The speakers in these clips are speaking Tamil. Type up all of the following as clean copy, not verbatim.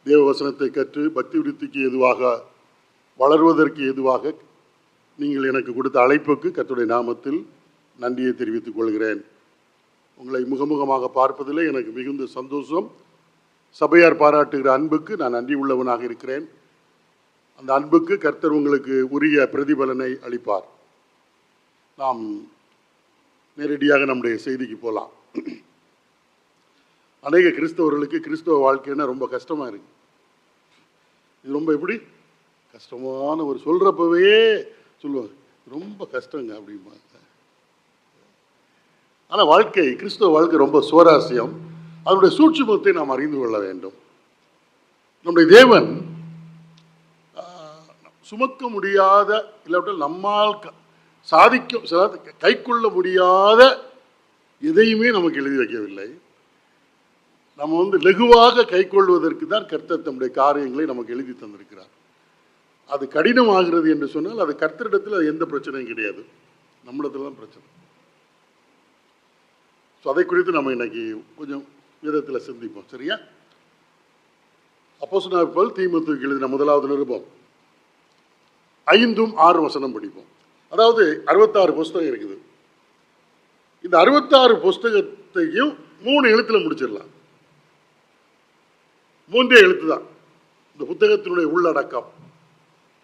தேவ வசனத்தை கற்று பக்தி விருத்திக்கு எதுவாக வளர்வதற்கு எதுவாக நீங்கள் எனக்கு கொடுத்த அழைப்புக்கு கர்த்தருடைய நாமத்தில் நன்றியை தெரிவித்துக் கொள்கிறேன். உங்களை முகமுகமாக பார்ப்பதிலே எனக்கு மிகுந்த சந்தோஷம். சபையார் பாராட்டுகிற அன்புக்கு நான் நன்றி உள்ளவனாக இருக்கிறேன். அந்த அன்புக்கு கர்த்தர் உங்களுக்கு உரிய பிரதிபலனை அளிப்பார். நாம் நேரடியாக நம்முடைய செய்திக்கு போகலாம். அநேக கிறிஸ்தவர்களுக்கு கிறிஸ்தவ வாழ்க்கைன்னா ரொம்ப கஷ்டமாக இருக்கு. இது ரொம்ப எப்படி கஷ்டமான ஒரு சொல்கிறப்பவே சொல்லுவாங்க, ரொம்ப கஷ்டங்க அப்படிம்பாங்க. ஆனால் வாழ்க்கை, கிறிஸ்தவ வாழ்க்கை ரொம்ப சுவாரஸ்யம். அதனுடைய சூட்சுமத்தை நாம் அறிந்து கொள்ள வேண்டும். நம்முடைய தேவன் சுமக்க முடியாத, இல்லாவிட்டால் நம்மால் சாதிக்க கை கொள்ள முடியாத எதையுமே நமக்கு எழுதி வைக்கவில்லை. நம்ம லகுவாக கை கொள்வதற்கு தான் கர்த்தர் தம்முடைய காரியங்களை நமக்கு எழுதி தந்திருக்கிறார். அது கடினமாகிறது என்று சொன்னால் அது கர்த்தரிடத்தில் அது எந்த பிரச்சனையும் கிடையாது, நம்மிடத்துல தான் பிரச்சனை. ஸோ அதை குறித்து நம்ம இன்னைக்கு கொஞ்சம் விதத்தில் சிந்திப்போம். சரியா? அப்போஸ்தலனாகிய பவுல் தீமோத்தேயுவுக்கு எழுதின முதலாவது நிருபம் 5-6 வசனம் படிப்போம். அதாவது 66 புஸ்தகம் இருக்குது. இந்த 66 புஸ்தகத்தையும் 3 எழுத்துல முடிச்சிடலாம். 3 எழுத்து தான் இந்த புத்தகத்தினுடைய உள்ளடக்கம்.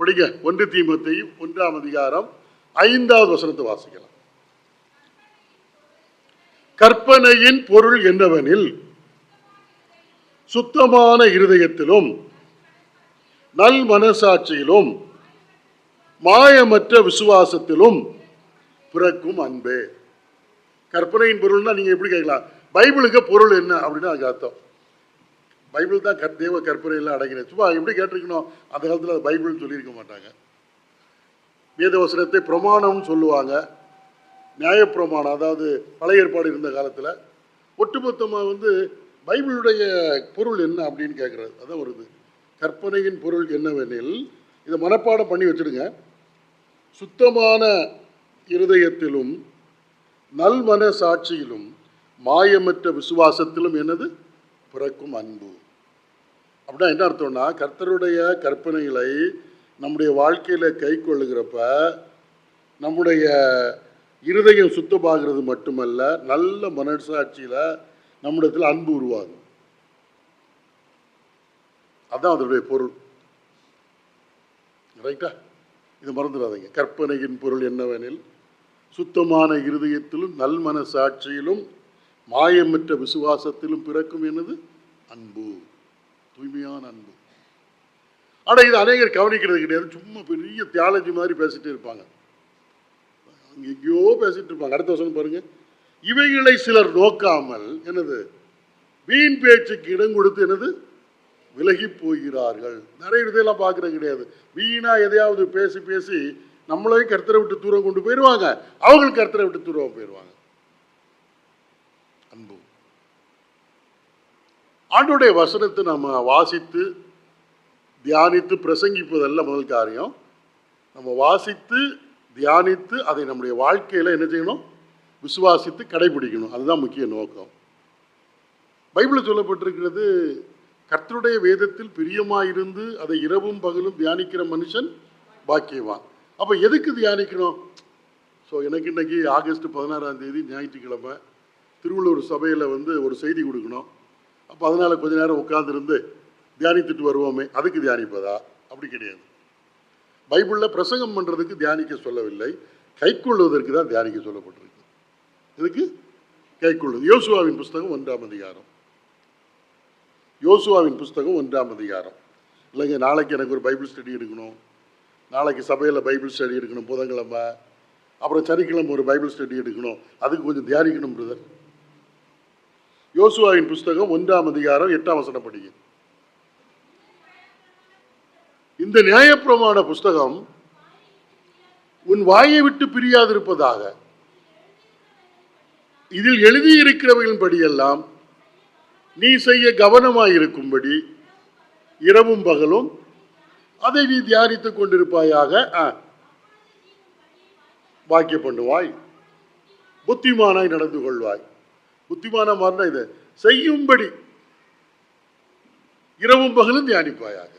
படிங்க. 1 தீமோத்தேயு 1ஆம் அதிகாரம் 5வது வசனத்தை வாசிக்கலாம். கற்பனையின் பொருள் என்னவெனில், சுத்தமான இருதயத்திலும் நல் மனசாட்சியிலும் மாயமற்ற விசுவாசத்திலும் பிறக்கும் அன்பே. கற்பனையின் பொருள்னா நீங்க எப்படி கேட்கலாம், பைபிளுக்கு பொருள் என்ன அப்படின்னா அதுக்கு அர்த்தம். பைபிள் தான் தேவ கற்பனையெல்லாம் அடங்கினேன். சும்மா எப்படி கேட்டிருக்கணும், அந்த காலத்தில் அது பைபிள்னு சொல்லியிருக்க மாட்டாங்க. வேதவசனத்தை பிரமாணம்னு சொல்லுவாங்க. நியாயப்பிரமாணம், அதாவது பழைய ஏற்பாடு இருந்த காலத்தில் ஒட்டுமொத்தமாக பைபிளுடைய பொருள் என்ன அப்படின்னு கேட்குறது. அதான் வருது. கற்பனையின் பொருள் என்னவெனில், இதை மனப்பாடம் பண்ணி வச்சுடுங்க. சுத்தமான இருதயத்திலும் நல் மன சாட்சியிலும் மாயமற்ற விசுவாசத்திலும் என்னது பிறக்கும் அன்பு. அப்படின்னா என்ன அர்த்தம்னா, கர்த்தருடைய கற்பனைகளை நம்முடைய வாழ்க்கையில் கை கொள்ளுகிறப்ப நம்முடைய இருதயம் சுத்தமாகிறது மட்டுமல்ல, நல்ல மனசாட்சியில் நம்மிடத்தில் அன்பு உருவாகும். அதுதான் அதனுடைய பொருள். ரைட்டா? இது மறந்துடாதீங்க. கற்பனையின் பொருள் என்னவெனில், சுத்தமான இருதயத்திலும் நல் மனசாட்சியிலும் மாயமற்ற விசுவாசத்திலும் பிறக்கும் என்னது அன்பு, தூய்மையான அன்பு. ஆனால் இது அநேகர் கவனிக்கிறது கிடையாது. சும்மா பெரிய தியாலஜி மாதிரி பேசிட்டு இருப்பாங்க, எங்கேயோ பேசிட்டு இருப்பாங்க. அடுத்த வசனம் பாருங்க. இவைகளை சிலர் நோக்காமல் என்னது வீண் பேச்சுக்கு இடம் கொடுத்து என்னது விலகி போகிறார்கள். நிறைய இதெல்லாம் பார்க்கறது கிடையாது. வீணா எதையாவது பேசி பேசி நம்மளையும் கர்த்தரை விட்டு தூரம் கொண்டு போயிடுவாங்க, அவங்களுக்கு கர்த்தரை விட்டு தூரம் போயிடுவாங்க. அன்பு. ஆண்டவருடைய வசனத்தை நம்ம வாசித்து தியானித்து பிரசங்கிப்பதல்ல முதல் காரியம். நம்ம வாசித்து தியானித்து அதை நம்முடைய வாழ்க்கையில் என்ன செய்யணும், விசுவாசித்து கடைபிடிக்கணும். அதுதான் முக்கிய நோக்கம். பைபிளில் சொல்லப்பட்டிருக்கிறது, கர்த்தருடைய வேதத்தில் பிரியமாயிருந்து அதை இரவும் பகலும் தியானிக்கிற மனுஷன் பாக்கியவான். அப்போ எதுக்கு தியானிக்கணும்? ஸோ எனக்கு இன்னைக்கு ஆகஸ்ட் 16ஆம் தேதி ஞாயிற்றுக்கிழமை திருவள்ளூர் சபையில் ஒரு செய்தி கொடுக்கணும். அப்போ அதனால் கொஞ்ச நேரம் உட்கார்ந்துருந்து தியானித்துட்டு வருவோமே, அதுக்கு தியானிப்பதா? அப்படி கிடையாது. பைபிளில் பிரசங்கம் பண்ணுறதுக்கு தியானிக்க சொல்லவில்லை, கை கொள்வதற்கு தான் தியானிக்க சொல்லப்பட்டிருக்கு. இதுக்கு கை கொள்வது. யோசுவாவின் புஸ்தகம் 1ஆம் அதிகாரம். யோசுவாவின் புஸ்தகம் 1ஆம் அதிகாரம். இல்லைங்க, நாளைக்கு எனக்கு ஒரு பைபிள் ஸ்டடி எடுக்கணும், நாளைக்கு சபையில் பைபிள் ஸ்டடி எடுக்கணும், புதன்கிழமை, அப்புறம் சனிக்கிழமை ஒரு பைபிள் ஸ்டடி எடுக்கணும், அதுக்கு கொஞ்சம் தியானிக்கணும் பிரதர். யோசுவாவின் புஸ்தகம் 1ஆம் அதிகாரம் 8ஆம் வசனம் படிங்க. இந்த நியாயப்பிரமாண புஸ்தகம் உன் வாயை விட்டு பிரியாதிருப்பதாக, இதில் எழுதியிருக்கிறவர்களின் படியெல்லாம் நீ செய்ய கவனமாயிருக்கும்படி இரவும் பகலும் அதை நீ தியானித்துக் கொண்டிருப்பாயாக. வாக்கிய பண்ணுவாய், புத்திமானாய் நடந்து கொள்வாய். புத்திமான மாறினா இதை செய்யும்படி. இரவும் பகலும் தியானிப்பாயாக.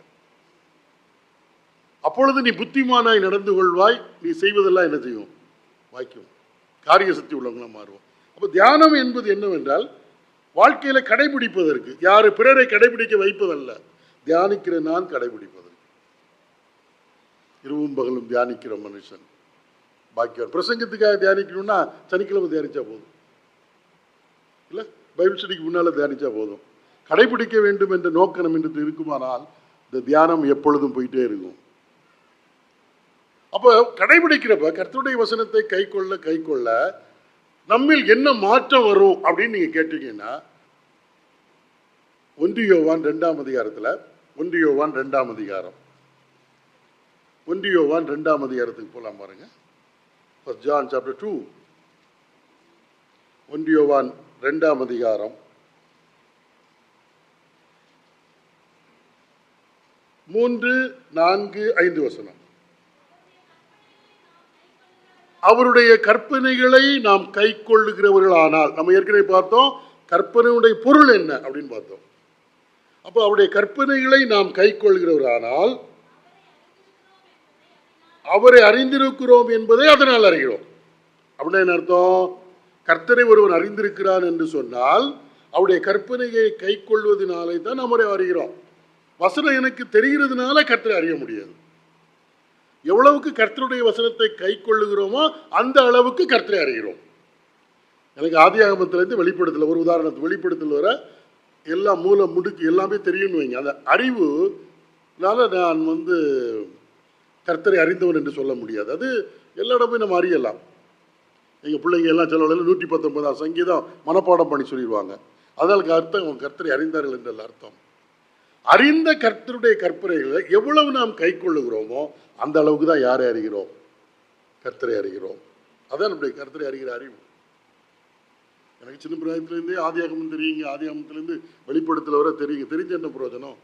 அப்பொழுது நீ புத்திமானாய் நடந்து கொள்வாய். நீ செய்வதெல்லாம் என்ன செய்யும்? வாய்க்கும். காரிய சக்தி உள்ளவங்களாம் மாறுவோம். அப்போ தியானம் என்பது என்னவென்றால் வாழ்க்கையில கடைபிடிப்பதற்கு, யாரு பிறரை கடைபிடிக்க வைப்பதல்ல, தியானிக்கிற நான் கடைபிடிப்பதற்கு. இரவும் பகலும் தியானிக்கிற மனுஷன் பாக்கியவான். பிரசங்கத்துக்காக தியானிக்கணும்னா சனிக்கிழமை தியானிச்சா போதும், இல்ல பைபிள் ஸ்டடிக்கு முன்னால தியானிச்சா போதும். கடைபிடிக்க வேண்டும் என்ற நோக்கம் நம்ம இருக்குமானால் இந்த தியானம் எப்பொழுதும் போயிட்டே இருக்கும். அப்போ கடைபிடிக்கிறப்ப கர்த்தருடைய வசனத்தை கை கொள்ள நம்மில் என்ன மாற்றம் வரும் அப்படின்னு நீங்க கேட்டீங்கன்னா, 1 யோவான் 2ஆம் அதிகாரத்தில் 1 யோவான் 2ஆம் அதிகாரம் 1 யோவான் 2ஆம் அதிகாரத்துக்கு போலாம் பாருங்க. First John chapter 2, 1 யோவான் 2ஆம் அதிகாரம் 3, 4, 5 வசனம். அவருடைய கற்பனைகளை நாம் கை கொள்ளுகிறவர்களானால், நம்ம ஏற்கனவே பார்த்தோம் கற்பனையுடைய பொருள் என்ன அப்படின்னு பார்த்தோம். அப்போ அவருடைய கற்பனைகளை நாம் கை கொள்கிறவரானால் அவரை அறிந்திருக்கிறோம் என்பதை அதனால் அறிகிறோம். அப்படின்னா என்ன அர்த்தம்? கர்த்தரை ஒருவன் அறிந்திருக்கிறான் என்று சொன்னால் அவருடைய கற்பனையை கை கொள்வதனாலே தான் நம்மளை அறிகிறோம். வசனம் எனக்கு தெரிகிறதுனால கர்த்தரை அறிய முடியாது. எவ்வளவுக்கு கர்த்தருடைய வசனத்தை கை கொள்ளுகிறோமோ அந்த அளவுக்கு கர்த்தரை அறிகிறோம். எனக்கு ஆதியாகமத்திலிருந்து வெளிப்படுத்தல, ஒரு உதாரணத்துக்கு வெளிப்படுத்தல் வர எல்லா மூல முடுக்கு எல்லாமே தெரியும்னு வைங்க. அந்த அறிவுனால நான் கர்த்தரை அறிந்தவன் என்று சொல்ல முடியாது. அது எல்லா இடமே நம்ம அறியலாம். எங்கள் பிள்ளைங்க எல்லாம் சில 119ஆம் சங்கீதம் மனப்பாடம் பண்ணி சொல்லிடுவாங்க. அதற்கு அர்த்தம் கர்த்தரை அறிந்தார்கள் என்றல்ல அர்த்தம். அறிந்த கர்த்தருடைய கற்பனைகளை எவ்வளவு நாம் கை கொள்ளுகிறோமோ அந்த அளவுக்கு தான் யாரை அறிகிறோம்? கர்த்தரை அறிகிறோம். அதான் நம்முடைய கர்த்தரை அறிகிற அறிவு. எனக்கு சின்ன பிராயத்திலேருந்தே ஆதியாகமம் தெரியுங்க, ஆதியாகமத்திலேருந்து வெளிப்படுத்தல வர தெரியுங்க. தெரிஞ்ச என்ன பிரயோஜனம்?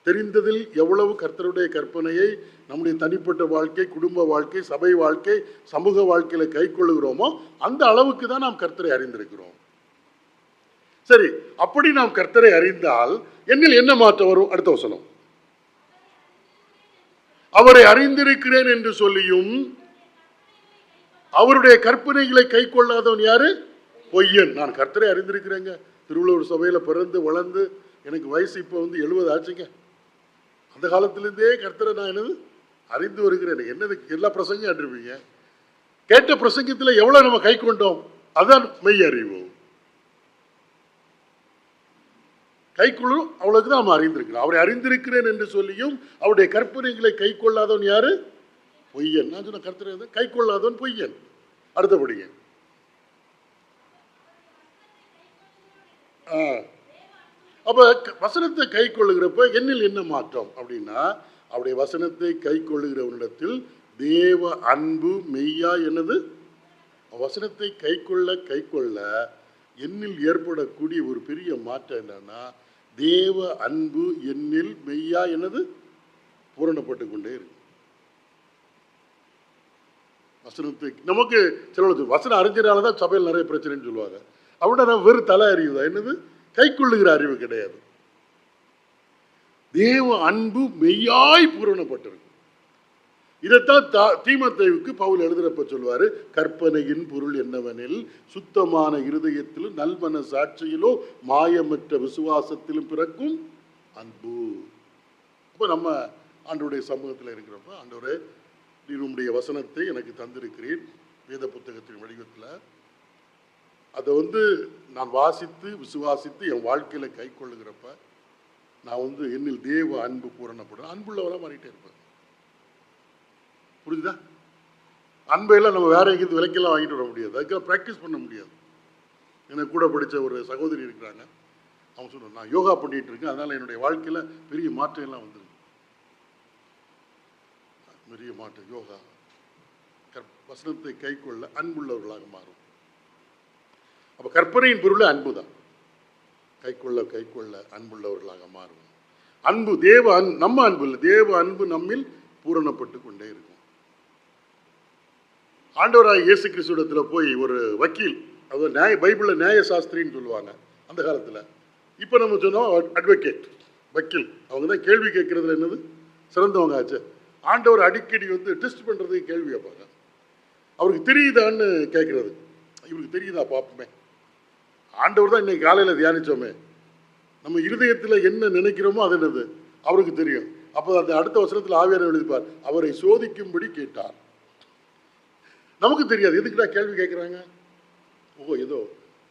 தெரிந்ததில் எவ்வளவு கர்த்தருடைய கற்பனையை நம்முடைய தனிப்பட்ட வாழ்க்கை, குடும்ப வாழ்க்கை, சபை வாழ்க்கை, சமூக வாழ்க்கையில கை கொள்ளுகிறோமோ அந்த அளவுக்கு தான் நாம் கர்த்தரை அறிந்திருக்கிறோம். சரி, அப்படி நாம் கர்த்தரை அறிந்தால் என்னில் என்ன மாற்றம் வரும்? அடுத்த வசனம். அவரை அறிந்திருக்கிறேன் என்று சொல்லியும் அவருடைய கற்பனைகளை கை கொள்ளாதவன் யாரு? பொய்யன். நான் கர்த்தரை அறிந்திருக்கிறேங்க, திருவள்ளுவர் சபையில பிறந்து வளர்ந்து எனக்கு வயசு இப்போ 70 ஆச்சுங்க. அந்த காலத்திலிருந்தே கர்த்தரை நான் என்னது அறிந்து வருகிறேன். என்னது எல்லா பிரசங்கம் அறிவிங்க. கேட்ட பிரசங்கத்தில் எவ்வளவு நம்ம கை கொண்டோம்? அதான் மெய் அறிவு. கைக்குள்ளும் அவ்வளவுக்கு தான் நம்ம அறிந்திருக்கிறோம். அவரை அறிந்திருக்கிறேன் என்று சொல்லியும் அவருடைய கற்பனைகளை கை கொள்ளாதவன் யாரு? பொய்யன். நான் சொன்ன கர்த்தரை கை கொள்ளாதவன் பொய்யன். அடுத்தபடிங்க அப்ப வசனத்தை கை கொள்ளுகிறப்ப என்னில் என்ன மாற்றம் அப்படின்னா, அவருடைய வசனத்தை கை கொள்ளுகிறவனிடத்தில் தேவ அன்பு மெய்யா என்னது? வசனத்தை கை கொள்ள என்னில் ஏற்படக்கூடிய ஒரு பெரிய மாற்றம் என்னன்னா, தேவ அன்பு என்னில் மெய்யா என்னது? பூரணப்பட்டு கொண்டே இருக்கு. வசனத்தை நமக்கு சில வசனம் அறிஞராலதான் சபையில் நிறைய பிரச்சனைன்னு சொல்லுவாங்க. அப்படின்னா வெறும் தலை அறிவுதான். என்னது? கை கொள்ளுகிற அறிவு கிடையாது. தேவ அன்பு மெய்யாய் பூரணப்பட்டிருக்கு. இதைத்தான் தீமோத்தேயுவுக்கு பவுல் எழுதுறப்ப சொல்வாரு, கற்பனையின் பொருள் என்னவெனில் சுத்தமான இருதயத்திலும் நல்மன சாட்சியிலோ மாயமற்ற விசுவாசத்திலும் பிறக்கும் அன்பு. அப்ப நம்ம ஆண்டவருடைய சமூகத்தில் இருக்கிறப்ப, ஆண்டவரே நீர் உம்முடைய வசனத்தை எனக்கு தந்திருக்கிறேன் வேத புத்தகத்தின் வடிவத்தில், அதை நான் வாசித்து விசுவாசித்து என் வாழ்க்கையில கை கொள்ளுகிறப்ப நான் என்னில் தேவ அன்பு பூரணப்படும் அன்புள்ளவராக மாறிட்டே இருப்பேன். புரிஞ்சுதா? அன்பையெல்லாம் நம்ம வேற எங்கேயும் விலைக்கெல்லாம் வாங்கிட்டு வர முடியாது, அதுக்கெல்லாம் ப்ராக்டிஸ் பண்ண முடியாது. எனக்கு கூட படித்த ஒரு சகோதரி இருக்கிறாங்க. அவங்க சொன்ன, நான் யோகா பண்ணிட்டு இருக்கேன், அதனால என்னுடைய வாழ்க்கையில பெரிய மாற்றம் எல்லாம் வந்துருக்கு. பெரிய மாற்றம் யோகா வசனத்தை கை கொள்ள அன்புள்ளவர்களாக மாறும். அப்ப கற்பனையின் பொருள் அன்பு தான். கை கொள்ள அன்புள்ளவர்களாக மாறும். அன்பு தேவ நம்ம அன்பு இல்லை, தேவ அன்பு நம்மில் பூரணப்பட்டு கொண்டே இருக்கும். ஆண்டவராக இயேசு கிறிஸ்துவிடத்துல போய் ஒரு வக்கீல், அதாவது பைபிள்ல நியாய சாஸ்திரின்னு சொல்லுவாங்க அந்த காலத்துல, இப்ப நம்ம சொன்னோம் அட்வொகேட். வக்கீல், அவங்க தான் கேள்வி கேட்கறதுல என்னது சிறந்தவங்க ஆச்சு. ஆண்டவர் அடிக்கடி வந்து டெஸ்ட் பண்ணுறதுக்கு கேள்வி கேட்பாங்க. அவருக்கு தெரியுதான்னு கேட்குறது, இவருக்கு தெரியுதா பார்ப்போமே. ஆண்டவர் தான் இன்னைக்கு காலையில் தியானித்தோமே, நம்ம இருதயத்தில் என்ன நினைக்கிறோமோ அது என்னது அவருக்கு தெரியும். அப்போ அந்த அடுத்த வசனத்தில் ஆவியானவர் எழுதிப்பார், அவரை சோதிக்கும்படி கேட்டார். நமக்கு தெரியாது, எதுக்குடா கேள்வி கேட்குறாங்க? ஏதோ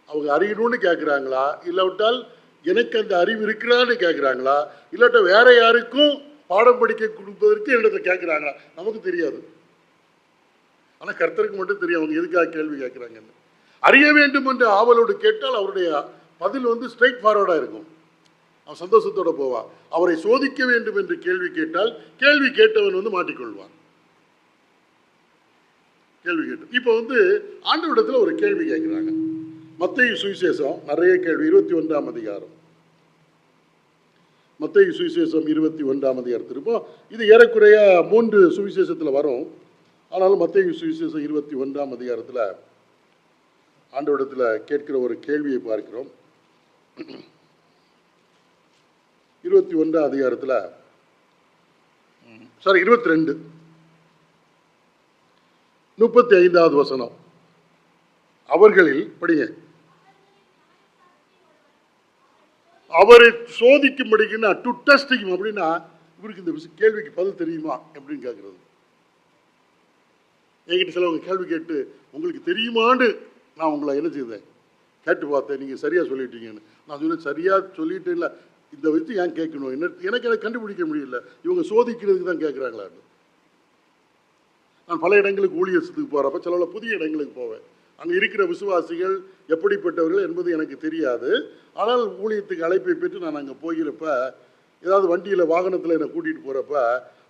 அவங்க அறியணும்னு கேட்குறாங்களா, இல்லாவிட்டால் எனக்கு அந்த அறிவு இருக்கிறான்னு கேட்குறாங்களா, இல்லாட்ட வேற யாருக்கும் பாடம் படிக்க கொடுப்பதற்கு என்னத்தை கேட்குறாங்களா, நமக்கு தெரியாது. ஆனால் கர்த்தருக்கு மட்டும் தெரியும் அவங்க எதுக்காக கேள்வி கேட்குறாங்கன்னு. அறிய வேண்டும் என்று ஆவலோடு கேட்டால் அவருடைய பதில் வந்து ஸ்ட்ரைட் ஃபார்வர்டாக இருக்கும். அவன் சந்தோஷத்தோட போவான். அவரை சோதிக்க வேண்டும் என்று கேள்வி கேட்டால் கேள்வி கேட்டவன் வந்து மாட்டிக்கொள்வான். கேள்வி கேட்டு இப்போ வந்து ஆண்டவரிடத்தில் ஒரு கேள்வி கேட்குறாங்க. மத்தேயு சுவிசேஷம் நிறைய கேள்வி, 21ஆம் அதிகாரம். மத்தேயு சுவிசேஷம் 21ஆம் அதிகாரத்தில் இருப்போம். இது ஏறக்குறைய 3 சுவிசேஷத்தில் வரும். ஆனாலும் மத்தேயு சுவிசேஷம் 21ஆம் அதிகாரத்தில் ஆண்டவரிடத்தில் கேட்கிற ஒரு கேள்வியை பார்க்கிறோம். 21ஆம் அதிகாரத்தில் 22 35வது வசனம். அவர்களில் படிங்க. அவரை சோதிக்கும்படிக்குன்னா டு டெஸ்ட் ஹிம் அப்படின்னா இவருக்கு இந்த கேள்விக்கு பதில் தெரியுமா அப்படின்னு கேட்கறது. என்கிட்ட சிலவங்க கேள்வி கேட்டு உங்களுக்கு தெரியுமான்னு நான் உங்களை என்ன செய்தேன் கேட்டு பார்த்தேன், நீங்கள் சரியாக சொல்லிட்டீங்கன்னு. நான் சொன்னேன் சரியாக சொல்லிட்டு இல்லை, இந்த வச்சு ஏன் கேட்கணும், எனக்கு கண்டுபிடிக்க முடியல, இவங்க சோதிக்கிறதுக்கு தான் கேட்குறாங்களான்னு. நான் பல இடங்களுக்கு ஊழியத்துக்கு போகிறப்ப சில புதிய இடங்களுக்கு போவேன். அங்கே இருக்கிற விசுவாசிகள் எப்படிப்பட்டவர்கள் என்பது எனக்கு தெரியாது. ஆனால் ஊழியத்துக்கு அழைப்பை பெற்று நான் அங்கே போகிறப்ப ஏதாவது வண்டியில் வாகனத்தில் என்னை கூட்டிகிட்டு போகிறப்ப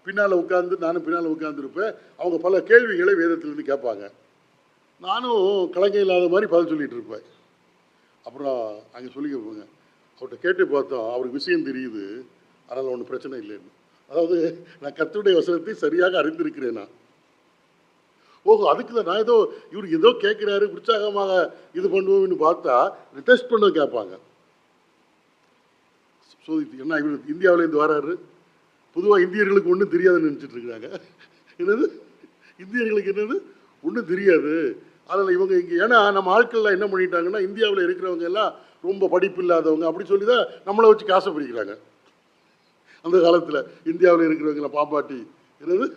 பின்னால் உட்காந்து நானும் பின்னால் உட்காந்துருப்பேன். அவங்க பல கேள்விகளை வேதத்திலேருந்து கேட்பாங்க. நானும் கலங்க இல்லாத மாதிரி பதில் சொல்லிகிட்டு இருப்பேன். அப்புறம் அங்கே சொல்லி கேட்பேங்க, அவர்கிட்ட கேட்டு பார்த்தோம், அவருக்கு விஷயம் தெரியுது, அதனால் ஒன்றும் பிரச்சனை இல்லைன்னு. அதாவது நான் கர்த்தருடைய வசனத்தை சரியாக அறிந்திருக்கிறேன் நான். அதுக்கு தான் நான் இவர் ஏதோ கேட்குறாரு, உற்சாகமாக இது பண்ணுவோம்னு பார்த்தா டெஸ்ட் பண்ண கேட்பாங்க. என்ன இவர் இந்தியாவிலேருந்து வராரு, பொதுவாக இந்தியர்களுக்கு ஒன்றும் தெரியாதுன்னு நினச்சிட்டு இருக்கிறாங்க. என்னது இந்தியர்களுக்கு என்னது ஒன்றும் தெரியாது. அதில் இவங்க இங்கே ஏன்னா நம்ம ஆட்கள்லாம் என்ன பண்ணிட்டாங்கன்னா இந்தியாவில் இருக்கிறவங்க எல்லாம் ரொம்ப படிப்பு இல்லாதவங்க அப்படி சொல்லி தான் நம்மளை வச்சு காசை பிடிக்கிறாங்க. அந்த காலத்தில் இந்தியாவில் இருக்கிறவங்கள பாப்பாட்டி என்னது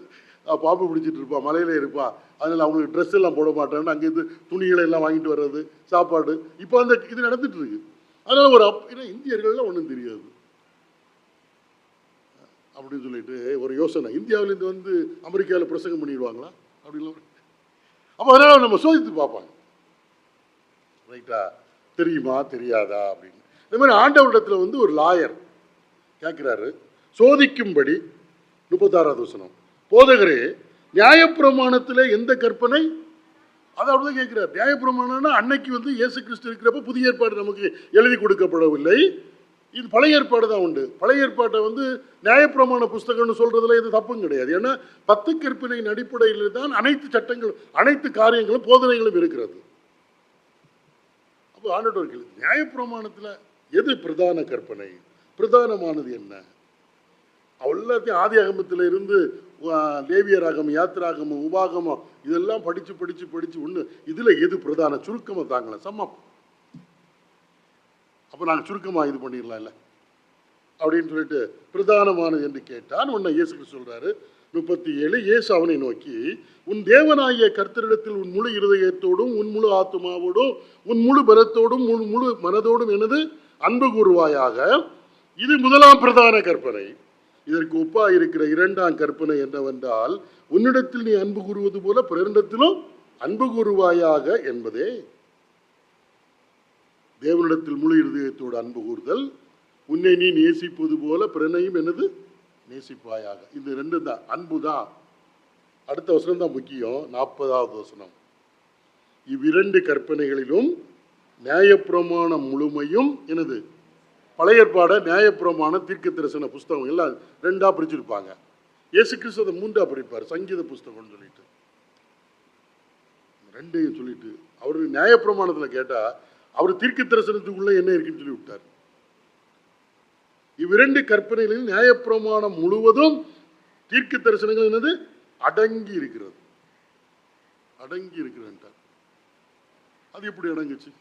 பாம்பு பிடிச்சிட்டு இருப்பான், மலையில இருப்பான், அதனால் அவங்களுக்கு ட்ரெஸ் எல்லாம் போட மாட்டான்னு அங்கேருந்து துணிகளை எல்லாம் வாங்கிட்டு வர்றது, சாப்பாடு, இப்போ அந்த இது நடந்துட்டு இருக்கு. அதனால் ஒரு இந்தியர்கள்லாம் ஒன்றும் தெரியாது அப்படின்னு சொல்லிட்டு ஒரு யோசனை, இந்தியாவிலேருந்து வந்து அமெரிக்காவில் பிரசங்கம் பண்ணிடுவாங்களா அப்படின்லாம். அப்போ அதனால் நம்ம சோதித்து பார்ப்பாங்க, ரைட்டா தெரியுமா தெரியாதா அப்படின்னு. இந்த மாதிரி ஆண்டவரிடத்தில் வந்து ஒரு லாயர் கேட்குறாரு சோதிக்கும்படி. 36வது வசனம், போதகரே நியாயப்பிரமாணத்தில் எந்த கற்பனை, அதாவது கேட்கிறார். நியாயப்பிரமாணம்னா அன்னைக்கு வந்து இயேசு கிறிஸ்து இருக்கிறப்ப புதிய ஏற்பாடு நமக்கு எழுதி கொடுக்கப்படவில்லை, இது பழைய ஏற்பாடு தான் உண்டு. பழைய ஏற்பாட்டை வந்து நியாயப்பிரமாண புஸ்தகம்னு சொல்றதுல இது தப்பும் கிடையாது. ஏன்னா 10 கற்பனையின் அடிப்படையில் தான் அனைத்து சட்டங்களும் அனைத்து காரியங்களும் போதனைகளும் இருக்கிறது. அப்போ ஆண்டவர்கள் நியாயப்பிரமாணத்தில் எது பிரதான கற்பனை, பிரதானமானது என்ன, எல்லாத்தையும் ஆதி ஆகமத்தில் இருந்து லேவியராகமம், யாத்திராகமம், உபாகமம் இதெல்லாம் படித்து படித்து படித்து ஒன்று இதில் எது பிரதான சுருக்கமாக தாங்களே சம்மம். அப்போ நாங்கள் சுருக்கமாக இது பண்ணிடலாம் இல்லை அப்படின்னு சொல்லிட்டு பிரதானமானது என்று கேட்டான். உன்னை இயேசு கிறிஸ்து சொல்கிறாரு 37, இயேசு அவனை நோக்கி, உன் தேவனாகிய கர்த்தரிடத்தில் உன் முழு இருதயத்தோடும் உன் முழு ஆத்துமாவோடும் உன் முழு பலத்தோடும் உன் முழு மனதோடும் எனது அன்பு கூறுவாயாக, இது முதலாம் பிரதான கற்பனை. இதற்கு ஒப்பா இருக்கிற 2ஆம் கற்பனை என்னவென்றால், உன்னிடத்தில் நீ அன்பு கூறுவது போல பிறரிடத்திலும் அன்பு கூறுவாயாக என்பதே. தேவனிடத்தில் முழு இருதயத்தோடு அன்பு கூறுதல், உன்னை நீ நேசிப்பது போல பிறனையும் என்னது நேசிப்பாயாக. இது 2 தான், அன்பு தான். அடுத்த வசனம் தான் முக்கியம், 40வது வசனம். இவ்விரண்டு கற்பனைகளிலும் நியாயப்பிரமாணம் முழுமையும் என்னது, பழைய ஏற்பாட நியாயப்பிரமாண தீர்க்க தரிசன புஸ்தகம் எல்லாம் 2ஆ பிரிச்சிருப்பாங்க. இயேசு கிறிஸ்து அதை 3ஆ பிரிப்பார், சங்கீத புஸ்தகம்னு சொல்லிட்டு 2ஐயும் சொல்லிட்டு. அவரு நியாயப்பிரமாணத்தில் கேட்டால் அவர் தீர்க்க தரிசனத்துக்குள்ள என்ன இருக்குன்னு சொல்லி விட்டார். இவ்விரண்டு கற்பனைகளில் நியாயப்பிரமாணம் முழுவதும் தீர்க்க தரிசனங்கள் என்னது அடங்கி இருக்கிறது. அடங்கி இருக்கிறார். அது எப்படி அடங்குச்சு?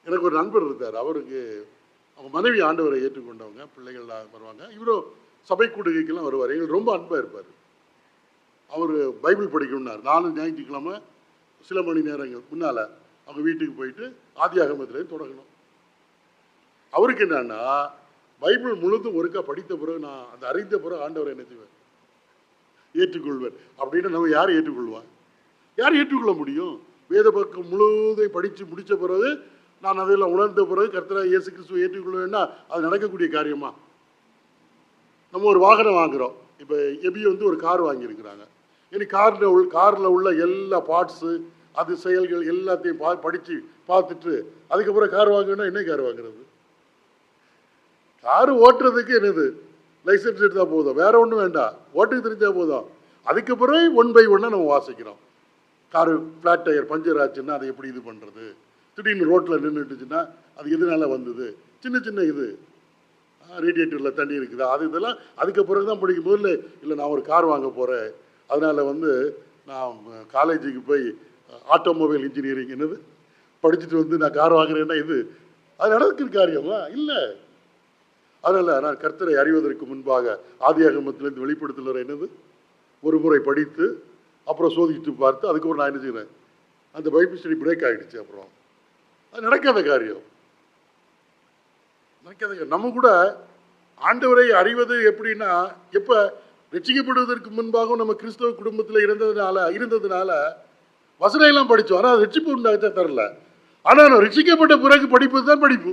எனக்கு ஒரு நண்பர் இருந்தார். அவருக்கு அவங்க மனைவி ஆண்டவரை ஏற்றுக்கொண்டவங்க, பிள்ளைகள் வருவாங்க. இவரும் சபை கூடுகைக்கெல்லாம் வருவார். எங்களுக்கு ரொம்ப அன்பா இருப்பார். அவர் பைபிள் படிக்கணும்னார். நானும் ஞாயிற்றுக்கிழமை சில மணி நேரங்கள் முன்னால அவங்க வீட்டுக்கு போயிட்டு ஆதியாகமத்திலேருந்து தொடங்கணும். அவருக்கு என்னன்னா, பைபிள் முழுதும் ஒருக்கா படித்த பிறகு நான் அந்த அறிந்த பிறகு ஆண்டவரை என்ன செய்வேன், ஏற்றுக்கொள்வேன் அப்படின்னு. நம்ம யார் ஏற்றுக்கொள்வான்? யார் ஏற்றுக்கொள்ள முடியும்? வேத பக்கம் முழுவதையும் படித்து முடித்த பிறகு நான் அதெல்லாம் உணர்ந்த பிறகு கர்த்தராகிய இயேசு கிறிஸ்துவை ஏற்றுக்கொள்வேன்னா அது நடக்கக்கூடிய காரியமா? நம்ம ஒரு வாகனம் வாங்குகிறோம். இப்போ எபி வந்து ஒரு கார் வாங்கியிருக்கிறாங்க. இனி காரில் உள்ள எல்லா பார்ட்ஸு, அது செயல்கள் எல்லாத்தையும் படித்து பார்த்துட்டு அதுக்கப்புறம் கார் வாங்கணும்னா என்ன கார் வாங்குறது? கார் ஓட்டுறதுக்கு என்னது லைசன்ஸ் எடுத்தால் போதும், வேற ஒன்றும் வேண்டாம், ஓட்டுக்கு தெரிஞ்சால் போதும். அதுக்கு பிறகு 1 by 1 நம்ம வாசிக்கிறோம். காரு ஃப்ளாட் டயர் பஞ்சர் ஆச்சுன்னா அதை எப்படி இது பண்ணுறது, திடீர்னு ரோட்டில் நின்றுட்டுச்சுன்னா அது எதனால வந்தது, சின்ன சின்ன இது ரேடியேட்டரில் தண்ணி இருக்குதா, அது இதெல்லாம் அதுக்கு பிறகு தான் படிக்கும். முதல்ல இல்லை நான் ஒரு கார் வாங்க போகிறேன், அதனால் வந்து நான் காலேஜுக்கு போய் ஆட்டோமொபைல் இன்ஜினியரிங் என்னது படிச்சுட்டு வந்து நான் கார் வாங்குறேன்னா இது அது நடக்கிற காரியமா? இல்லை. அதனால் நான் கர்த்தரை அறிவதற்கு முன்பாக ஆதியாகமத்திலிருந்து வெளிப்படுத்தல் என்னது ஒரு முறை படித்து அப்புறம் சோதிச்சுட்டு பார்த்து அதுக்கப்புறம் நான் என்ன செய்கிறேன், அந்த பைபிள் ஸ்டடி பிரேக் ஆகிடுச்சு. அப்புறம் அது நடக்காத காரியம். நம்ம கூட ஆண்டவரை அறிவது எப்படின்னா, எப்போ ரட்சிக்கப்படுவதற்கு முன்பாகவும் நம்ம கிறிஸ்தவ குடும்பத்தில் இருந்ததுனால வசனம் எல்லாம் படித்தோம். ஆனால் அது ரட்சிப்பு உண்டாகத்தான் தரல. ஆனால் ரட்சிக்கப்பட்ட பிறகு படிப்பது தான் படிப்பு.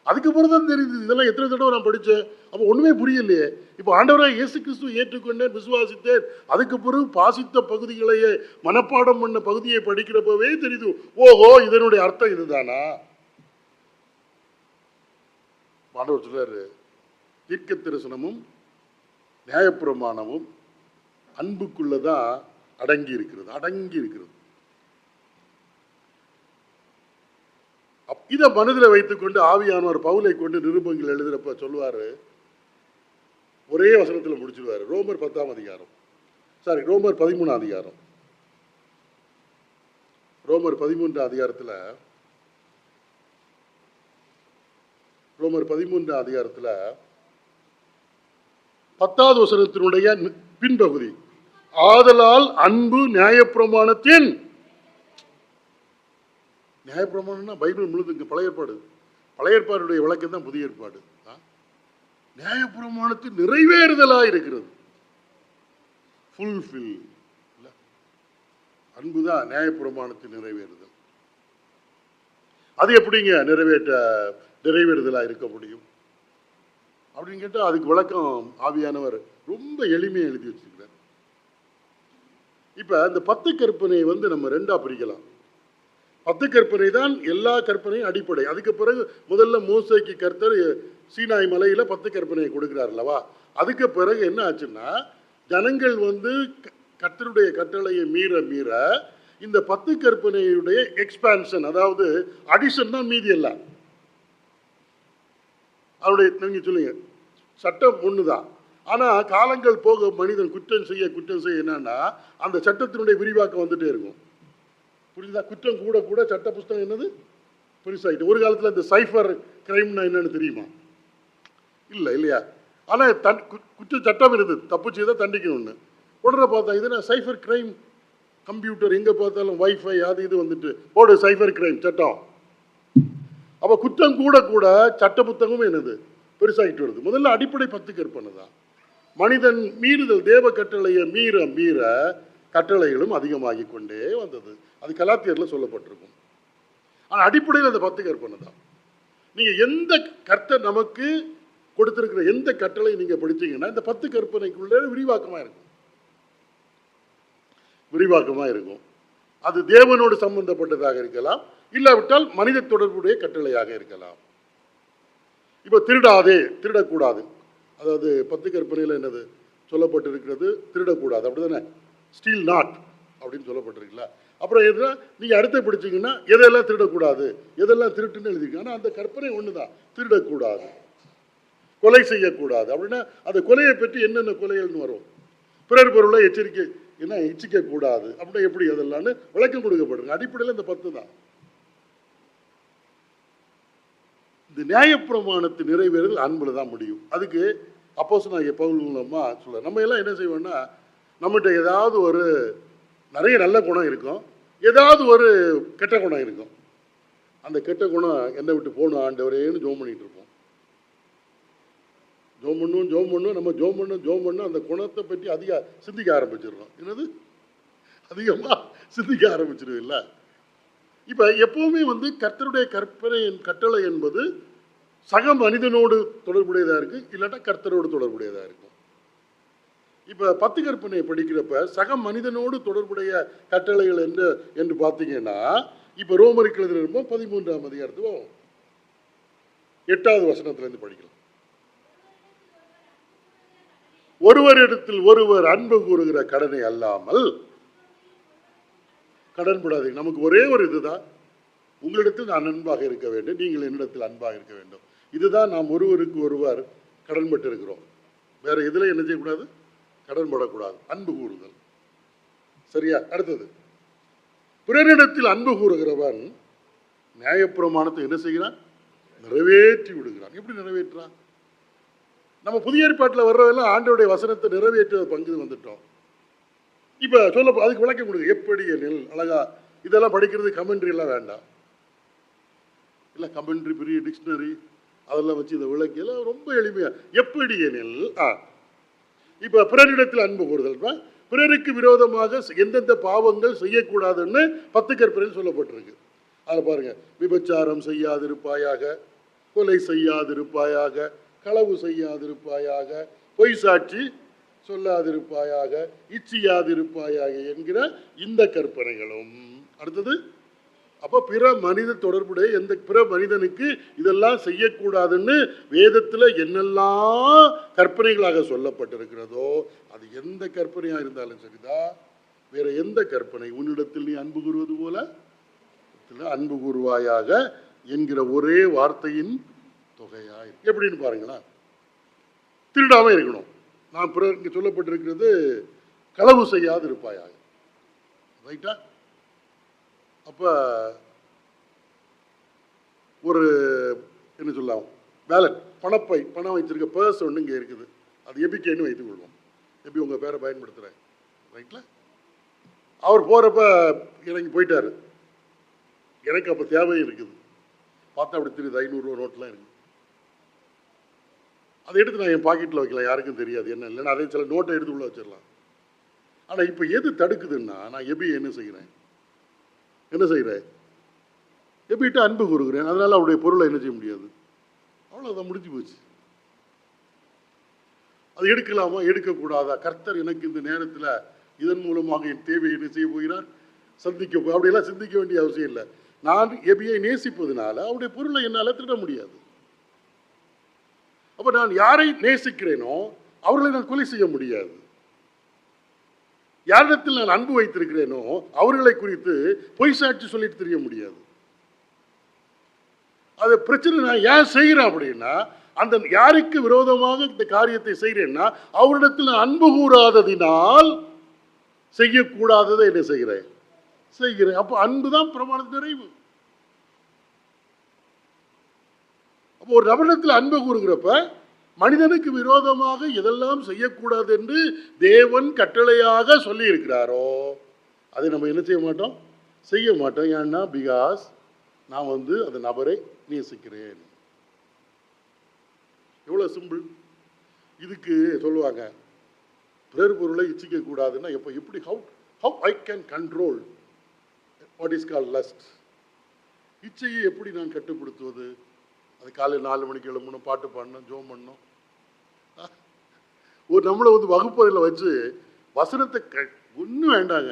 அதுக்கப்புறம் தான் தெரியுது இதெல்லாம் எத்தனை தடவை நான் படித்தேன், அப்போ ஒன்றுமே புரியலையே. இப்போ ஆண்டவராக இயேசு கிறிஸ்துவை ஏற்றுக்கொண்டேன், விசுவாசித்தேன், அதுக்கு பிறகு பாசித்த பகுதிகளையே மனப்பாடம் பண்ண பகுதியை படிக்கிறப்பவே தெரியுது, ஓஹோ இதனுடைய அர்த்தம் இதுதானா. ஆண்டவர் சொல்றாரு, தீர்க்க தரிசனமும் நியாயப்பிரமாணமும் அன்புக்குள்ளதான் அடங்கி இருக்கிறது. இதை மனதில் வைத்துக்கொண்டு ஆவியானவர் பவுலை கொண்டு நிருபங்கள் எழுதுறப்ப சொல்லுவாரு, ஒரே வசனத்தில் முடிச்சிருவாரு. ரோமர் 13 அதிகாரம். ரோமர் 13 அதிகாரத்தில் 10வது வசனத்தினுடைய பின்பகுதி, ஆதலால் அன்பு நியாயப்பிரமாணத்தின், நியாயப்பிரமாணம்னா பைபிள் முழுதுங்க பழைய ஏற்பாடுடைய விளக்கம் தான் புதிய ஏற்பாடு. நியாயப்பிரமாணத்தின் நிறைவேறுதலாக இருக்கிறது. ஃபுல்ஃபில். அன்புதான் நியாயப்பிரமாணத்தின் நிறைவேறுதல். அது எப்படிங்க நிறைவேறுதலாக இருக்க முடியும் அப்படின்னு கேட்டால் அதுக்கு விளக்கம் ஆவியானவர் ரொம்ப எளிமையாக எழுதி வச்சிருக்கிறார். இப்போ இந்த 10 கற்பனையை வந்து நம்ம 2ஆக பிரிக்கலாம். 10 கற்பனை தான் எல்லா கற்பனையும் அடிப்படை. அதுக்கு பிறகு முதல்ல மோசேக்கு கர்த்தர் சீனாய் மலையில் 10 கற்பனையை கொடுக்கிறார் அல்லவா. அதுக்கு பிறகு என்ன ஆச்சுன்னா, ஜனங்கள் வந்து கர்த்தருடைய கட்டளையை மீற இந்த 10 கற்பனையுடைய எக்ஸ்பான்ஷன், அதாவது அடிஷன் தான் மீதி எல்லாம். அவருடைய நீங்க சொல்லுங்க, சட்டம் ஒன்று தான். ஆனால் காலங்கள் போக மனிதன் குற்றம் செய்ய என்னன்னா அந்த சட்டத்தினுடைய விரிவாக்கம் வந்துட்டே இருக்கும். புரியுதா? குற்றம் கூட சட்ட புஸ்தகம் என்னது பெருசாகிட்டு. ஒரு காலத்தில் இந்த சைஃபர் கிரைம்னா என்னன்னு தெரியுமா? இல்லையா? ஆனால் குற்ற சட்டம் இருந்தது, தப்பு செய்தால் தண்டிக்கணும்னு. உடனே பார்த்தா இது சைஃபர் கிரைம், கம்ப்யூட்டர் எங்கே பார்த்தாலும் வைஃபை அது இது வந்துட்டு போடு சைஃபர் கிரைம் சட்டம். அப்போ குற்றம் கூட சட்ட புத்தகமும் என்னது பெருசாகிட்டு வருது. முதல்ல அடிப்படை 10 கற்பனை தான். மனிதன் மீறுதல், தேவ கட்டளையை மீற கட்டளைகளும் அதிகமாகி கொண்டே வந்தது. அது கலாத்தியர்ல சொல்லப்பட்டிருக்கும். ஆனால் அடிப்படையில் அந்த 10 கற்பனை தான். நீங்கள் எந்த கர்த்தர் நமக்கு கொடுத்திருக்கிற எந்த கட்டளை நீங்கள் படிச்சீங்கன்னா இந்த 10 கற்பனைக்குள்ளே விரிவாக்கமாக இருக்கும். அது தேவனோடு சம்பந்தப்பட்டதாக இருக்கலாம், இல்லாவிட்டால் மனித தொடர்புடைய கட்டளையாக இருக்கலாம். இப்போ திருடக்கூடாது. அதாவது 10 கற்பனையில் என்னது சொல்லப்பட்டிருக்கிறது? திருடக்கூடாது, அப்படிதானே? ஸ்டீல் நாட் அப்படின்னு சொல்லப்பட்டிருக்குல்ல. அப்புறம் எதுனா நீங்கள் அடுத்த படிச்சீங்கன்னா எதெல்லாம் திருடக்கூடாது, எதெல்லாம் திருட்டுன்னு எழுதிருக்கீங்க. ஆனால் அந்த கற்பனை ஒன்று தான், திருடக்கூடாது. கொலை செய்யக்கூடாது. அப்படின்னா அந்த கொலையை பற்றி என்னென்ன கொலைகள்னு வரும்? பிறர் பொருளை எச்சரிக்கை என்ன இச்சிக்க கூடாது அப்படின்னா எப்படி அதெல்லாம் விளக்கம் கொடுக்கப்படுங்க. அடிப்படையில் இந்த 10 தான். இந்த நியாயப்பிரமாணத்தை நிறைவேறுதல் அன்புல தான் முடியும். அதுக்கு அப்போஸ்தலனாகிய பவுல் மூலமா சொல்ல நம்ம எல்லாம் என்ன செய்வோம்னா, நம்மகிட்ட ஏதாவது ஒரு நிறைய நல்ல குணம் இருக்கும், ஏதாவது ஒரு கெட்ட குணம் இருக்கும். அந்த கெட்ட குணம் என்னை விட்டு போகணும் ஆண்டவரேன்னு ஜோம் பண்ணிட்டு இருப்போம். ஜோம் பண்ணும் நம்ம ஜோம் பண்ணோம் அந்த குணத்தை பற்றி சிந்திக்க ஆரம்பிச்சிடுறோம். என்னது அதிகமாக சிந்திக்க ஆரம்பிச்சிருவில்ல. இப்போ எப்பவுமே கர்த்தருடைய கட்டளை என்பது சக மனிதனோடு தொடர்புடையதாக இருக்கு, இல்லாட்டா கர்த்தரோடு தொடர்புடையதாக இருக்கும். இப்போ 10 கற்பனையை படிக்கிறப்ப சக மனிதனோடு தொடர்புடைய கட்டளைகள் என்று பார்த்தீங்கன்னா, இப்போ ரோமருக்கு எழுதியிருப்போம் 13ஆம் அதிகாரத்துவோ 8வது வசனத்திலிருந்து படிக்கலாம். ஒருவரிடத்தில் ஒருவர் அன்பு கூறுகிற கடனை அல்லாமல் கடன்படாதீங்க. நமக்கு ஒரே ஒரு இதுதான், உங்களிடத்தில் நான் அன்பாக இருக்க வேண்டும், நீங்கள் என்னிடத்தில் அன்பாக இருக்க வேண்டும். இதுதான் நாம் ஒருவருக்கு ஒருவர் கடன்பட்டு இருக்கிறோம். வேற இதுல என்ன செய்யக்கூடாது? கடன்படக்கூடாது. அன்பு கூறுதல். சரியா? அடுத்தது, பிறரிடத்தில் அன்பு கூறுகிறவன் நியாயப்பிரமாணத்தை என்ன செய்கிறான்? நிறைவேற்றி விடுகிறான். எப்படி நிறைவேற்றான்? நம்ம புதிய ஏற்பாட்டில் வர்றதெல்லாம் ஆண்டவருடைய வசனத்தை நிறைவேற்ற பங்கு வந்துட்டோம். இப்போ சொல்ல அதுக்கு விளக்கம் கொடுங்க. எப்படி எனில் அழகா இதெல்லாம் படிக்கிறது கமெண்ட்ரி எல்லாம் வேண்டாம், இல்லை கமெண்ட்ரி பெரிய டிக்ஷனரி அதெல்லாம் வச்சு இதை விளக்கியெல்லாம் ரொம்ப எளிமையா. எப்படி எனில் இப்போ பிறரிடத்தில் அன்பு கூறுதல், பிறருக்கு விரோதமாக எந்தெந்த பாவங்கள் செய்யக்கூடாதுன்னு 10 கற்பனையில் சொல்லப்பட்டிருக்கு. அதில் பாருங்க, விபச்சாரம் செய்யாதிருப்பாயாக, கொலை செய்யாதிருப்பாயாக, களவு செய்யாதிருப்பாயாக, பொய் சாட்சி சொல்லாதிருப்பாயாக, இச்சியாதிருப்பாயாக என்கிற இந்த கற்பனைகளும். அடுத்தது, அப்போ பிற மனித தொடர்புடைய எந்த பிற மனிதனுக்கு இதெல்லாம் செய்யக்கூடாதுன்னு வேதத்தில் என்னெல்லாம் கற்பனைகளாக சொல்லப்பட்டிருக்கிறதோ, அது எந்த கற்பனையாக இருந்தாலும் சரிதான், வேற எந்த கற்பனை, உன்னிடத்தில் நீ அன்பு கூறுவது போல அன்பு கூறுவாயாக என்கிற ஒரே வார்த்தையின் தொகையாய். எப்படின்னு பாருங்களா, திருடாம இருக்கணும். நான் பிறருக்கு சொல்லப்பட்டிருக்கிறது களவு செய்யாது இருப்பாயாக. ரைட்டா? அப்ப ஒரு என்ன சொல்லலாம், வேலட் பணப்பை, பணம் வச்சிருக்க பர்ஸ் ஒன்று இங்கே இருக்குது, அது எபிகேன்னு வைத்துக் கொள்வோம். எப்படி உங்கள் பேரை பயன்படுத்துகிறேன். ரைட்ல? அவர் போகிறப்ப இறங்கி போயிட்டாரு. எனக்கு அப்போ தேவை இருக்குது. பார்த்தா அப்படி தெரியுது 500 ரூபா நோட்லாம் இருக்குது. அதை எடுத்து நான் என் பாக்கெட்டில் வைக்கலாம், யாருக்கும் தெரியாது என்ன இல்லைன்னா அதே சில நோட்டை எடுத்து உள்ள வச்சிடலாம். ஆனால் இப்போ எது தடுக்குதுன்னா, நான் எப்படி என்ன செய்கிறேன், எப்படிட்டு அன்பு கூறுகிறேன், அதனால அவருடைய பொருளை என்ன செய்ய முடியாது. அவ்வளோதான், முடிஞ்சு போச்சு. அது எடுக்கலாமா எடுக்கக்கூடாதா? கர்த்தர் எனக்கு இந்த நேரத்தில் இதன் மூலமாக என் தேவையை என்ன செய்ய போகிறார், சந்திக்க. அப்படியெல்லாம் சிந்திக்க வேண்டிய அவசியம் இல்லை. நான் எபியை நேசிப்பதனால அவருடைய பொருளை என்னால் திருட முடியாது. அப்போ நான் யாரை நேசிக்கிறேனோ அவர்களை நான் கொலை செய்ய முடியாது. யாரிடத்தில் நான் அன்பு வைத்திருக்கிறேனோ அவர்களை குறித்து பொய் சாட்சி சொல்லிட்டு தெரிய முடியாது. அது பிரச்சனை. நான் ஏன் செய்கிறேன் அப்படின்னா, அந்த யாருக்கு விரோதமாக இந்த காரியத்தை செய்கிறேன்னா அவரிடத்தில் நான் அன்பு கூறாததினால் செய்யக்கூடாததை என்ன செய்கிறேன். அப்போ அன்பு தான் பிரமாணத்தின் நிறைவு. அப்போ ஒரு நபரிடத்தில் அன்பு கூறுகிறப்ப மனிதனுக்கு விரோதமாக எதெல்லாம் செய்யக்கூடாது என்று தேவன் கட்டளையாக சொல்லி இருக்கிறாரோ அதை நம்ம என்ன செய்ய மாட்டோம், செய்ய மாட்டோம். ஏன்னா பிகாஸ் நான் அந்த நபரை நேசிக்கிறேன். எவ்வளோ சிம்பிள். இதுக்கு சொல்லுவாங்க, பிறர் பொருளை இச்சிக்க கூடாதுன்னா எப்படி how I can control what is called lost. இச்சையை எப்படி நான் கட்டுப்படுத்துவது? அது காலையில் 4 மணிக்கு எழும்பணும், பாட்டு பாடணும், ஜோம் பண்ணணும். ஒரு நம்மளை வகுப்பறையில் வச்சு வசனத்தை ஒன்றும் வேண்டாங்க,